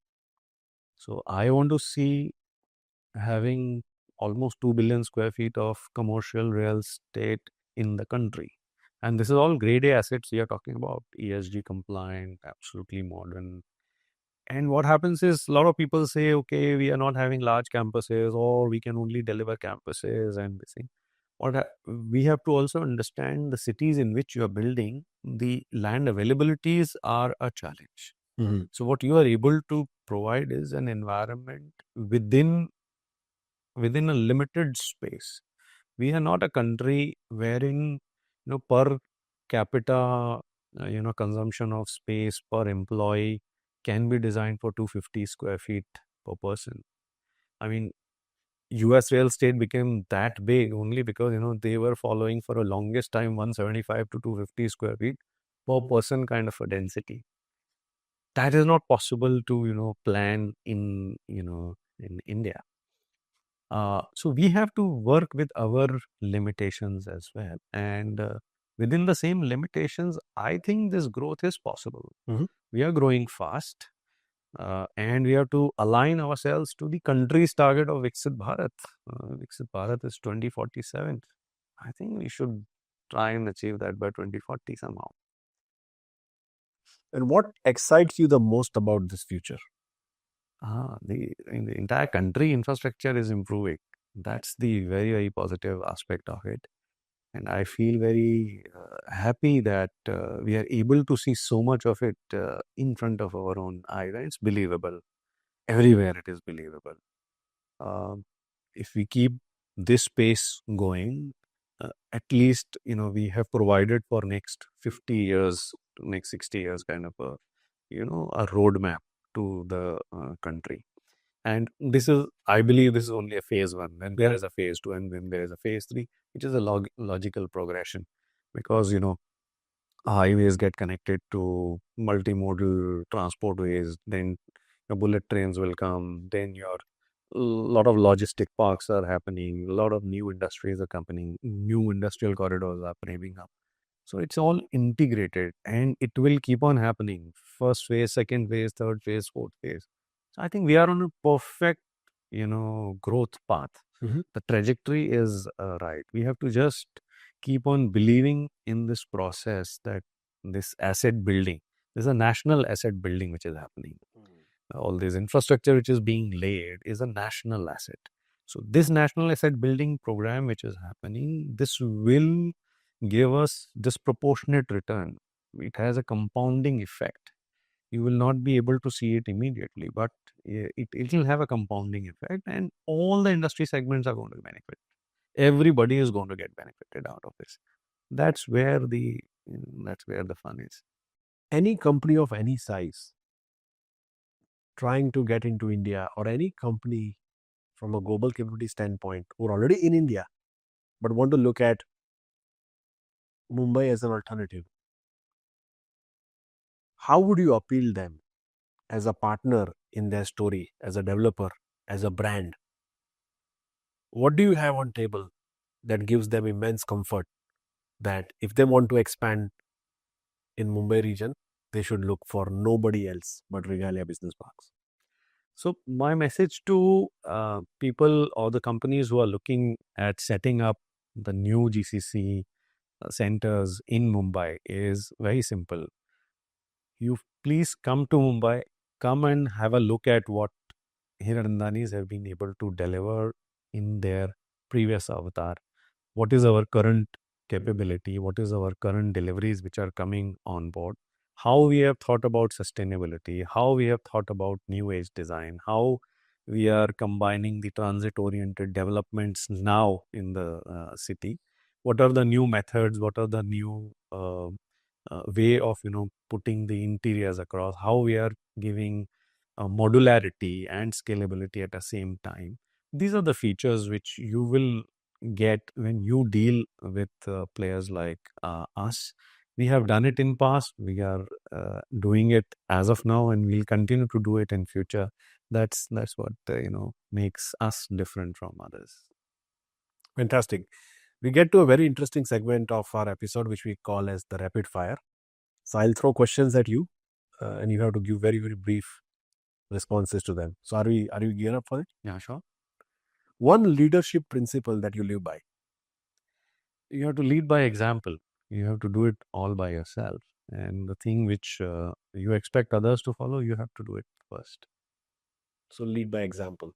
So I want to see having almost 2 billion square feet of commercial real estate in the country. And this is all grade A assets we are talking about, ESG compliant, absolutely modern. And what happens is a lot of people say, okay, we are not having large campuses or we can only deliver campuses and this thing. We have to also understand the cities in which you are building, the land availabilities are a challenge. Mhm. So what you are able to provide is an environment within a limited space. We are not a country wherein per capita consumption of space per employee can be designed for 250 square feet per person. I mean, US real estate became that big only because they were following for a longest time 175 to 250 square feet per person kind of a density. That is not possible to plan in India. So we have to work with our limitations as well. And within the same limitations, I think this growth is possible. Mhm. We are growing fast, and we have to align ourselves to the country's target of Viksit Bharat. Viksit Bharat is 2047. I think we should try and achieve that by 2040 somehow. And what excites you the most about this future? In the entire country infrastructure is improving. That's the very, very positive aspect of it. And I feel very happy that we are able to see so much of it in front of our own eyes. And it's believable. Everywhere it is believable. Um, if we keep this pace going, at least we have provided for next 50 years, next 60 years, kind of a roadmap to the country. And I believe this is only a phase one. Then there is a phase two, and then there is a phase three, which is a logical progression, because highways get connected to multimodal transport ways. Then your bullet trains will come. Then your lot of logistic parks are happening. A lot of new industries are happening. New industrial corridors are framing up. So it's all integrated, and it will keep on happening. First phase, second phase, third phase, fourth phase. So I think we are on a perfect, growth path. Mhm. The trajectory is right. We have to just keep on believing in this process, that this asset building, there's a national asset building which is happening. All this infrastructure which is being laid is a national asset. So this national asset building program which is happening, this will give us disproportionate return. It has a compounding effect. You will not be able to see it immediately, but it will have a compounding effect, and all the industry segments are going to benefit. Everybody is going to get benefited out of this. That's where the fun is. Any company of any size trying to get into India, or any company from a global capability standpoint who are already in India but want to look at Mumbai as an alternative, how would you appeal them as a partner in their story, as a developer, as a brand? What do you have on table that gives them immense comfort that if they want to expand in Mumbai region, they should look for nobody else but Regalia Business Parks? So my message to people or the companies who are looking at setting up the new GCC centers in Mumbai is very simple. You please come to Mumbai, come and have a look at what Hiranandanis have been able to deliver in their previous avatar. What is our current capability, what is our current deliveries which are coming on board, how we have thought about sustainability, how we have thought about new age design, how we are combining the transit oriented developments now in the city, what are the new methods, what are the new way of putting the interiors across, how we are giving modularity and scalability at the same time. These are the features which you will get when you deal with players like us. We have done it in past, we are doing it as of now, and we'll continue to do it in future. That's what makes us different from others. Fantastic. We get to a very interesting segment of our episode, which we call as the rapid fire. So I'll throw questions at you, and you have to give very, very brief responses to them. So are you geared up for it? Yeah, sure. One leadership principle that you live by. You have to lead by example. You have to do it all by yourself. And the thing which you expect others to follow, you have to do it first. So lead by example.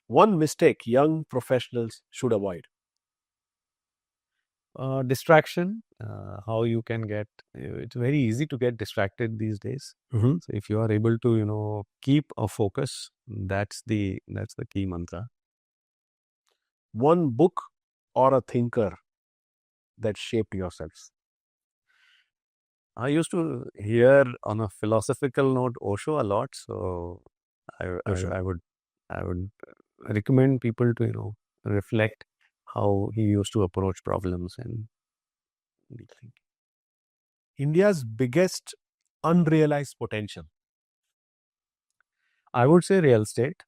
One mistake young professionals should avoid. Distraction, how you can get, it's very easy to get distracted these days. Mm-hmm. So if you are able to, keep a focus, that's the key mantra. One book or a thinker that shaped yourselves. I used to hear on a philosophical note Osho a lot, so I, I, Osho. I would I would recommend people to reflect how he used to approach problems and be thinking. India's biggest unrealized potential. I would say real estate.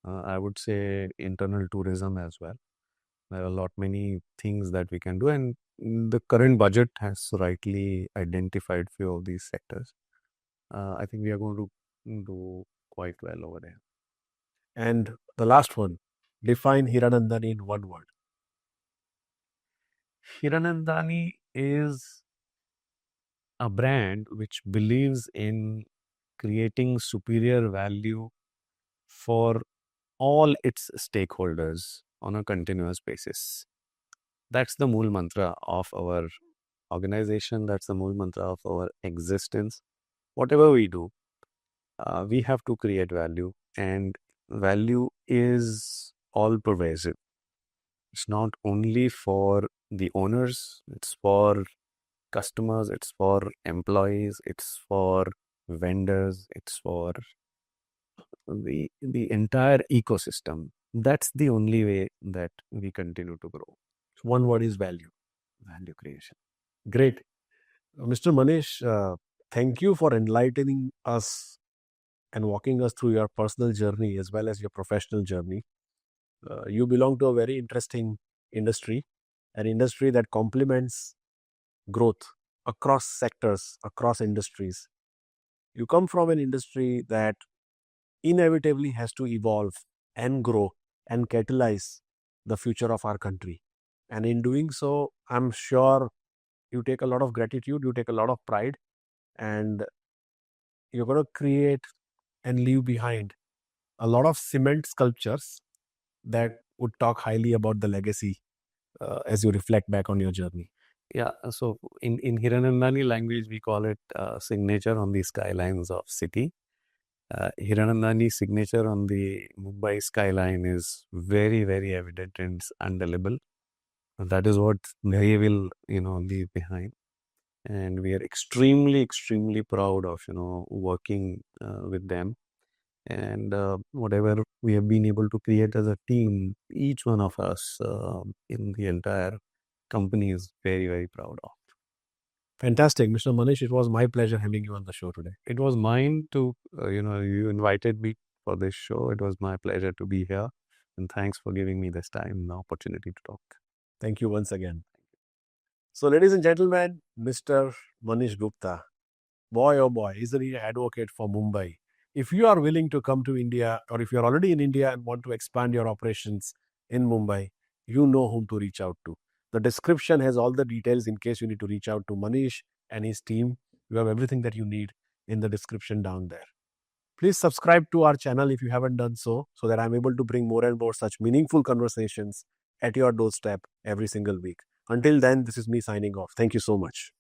I would say internal tourism as well. There are a lot many things that we can do, and the current budget has rightly identified few of these sectors. I think we are going to do quite well over there. And the last one, define Hiranandan in one word. Hiranandani is a brand which believes in creating superior value for all its stakeholders on a continuous basis. That's the mool mantra of our organization. That's the mool mantra of our existence. Whatever we do, we have to create value, and value is all pervasive. It's not only for the owners, it's for customers, it's for employees, it's for vendors, it's for the entire ecosystem. That's the only way that we continue to grow. One word is value. Value creation. Great. Mr. Manish, thank you for enlightening us and walking us through your personal journey as well as your professional journey. You belong to a very interesting industry, an industry that complements growth across sectors, across industries. You come from an industry that inevitably has to evolve and grow and catalyze the future of our country. And in doing so, I'm sure you take a lot of gratitude, you take a lot of pride, and you're going to create and leave behind a lot of cement sculptures that would talk highly about the legacy as you reflect back on your journey. Yeah, so in Hiranandani language, we call it signature on the skylines of city. Hiranandani signature on the Mumbai skyline is very, very evident and it's undeniable. That is what they will, leave behind. And we are extremely, extremely proud of, working with them. And whatever we have been able to create as a team, each one of us in the entire company is very, very proud of. Fantastic. Mr. Manish, it was my pleasure having you on the show today. It was mine to, you invited me for this show. It was my pleasure to be here. And thanks for giving me this time and opportunity to talk. Thank you once again. So, ladies and gentlemen, Mr. Manish Gupta, boy oh boy, isn't he an advocate for Mumbai? If you are willing to come to India, or if you're already in India and want to expand your operations in Mumbai, you know whom to reach out to. The description has all the details in case you need to reach out to Manish and his team. You have everything that you need in the description down there. Please subscribe to our channel if you haven't done so that I'm able to bring more and more such meaningful conversations at your doorstep every single week. Until then, this is me signing off. Thank you so much.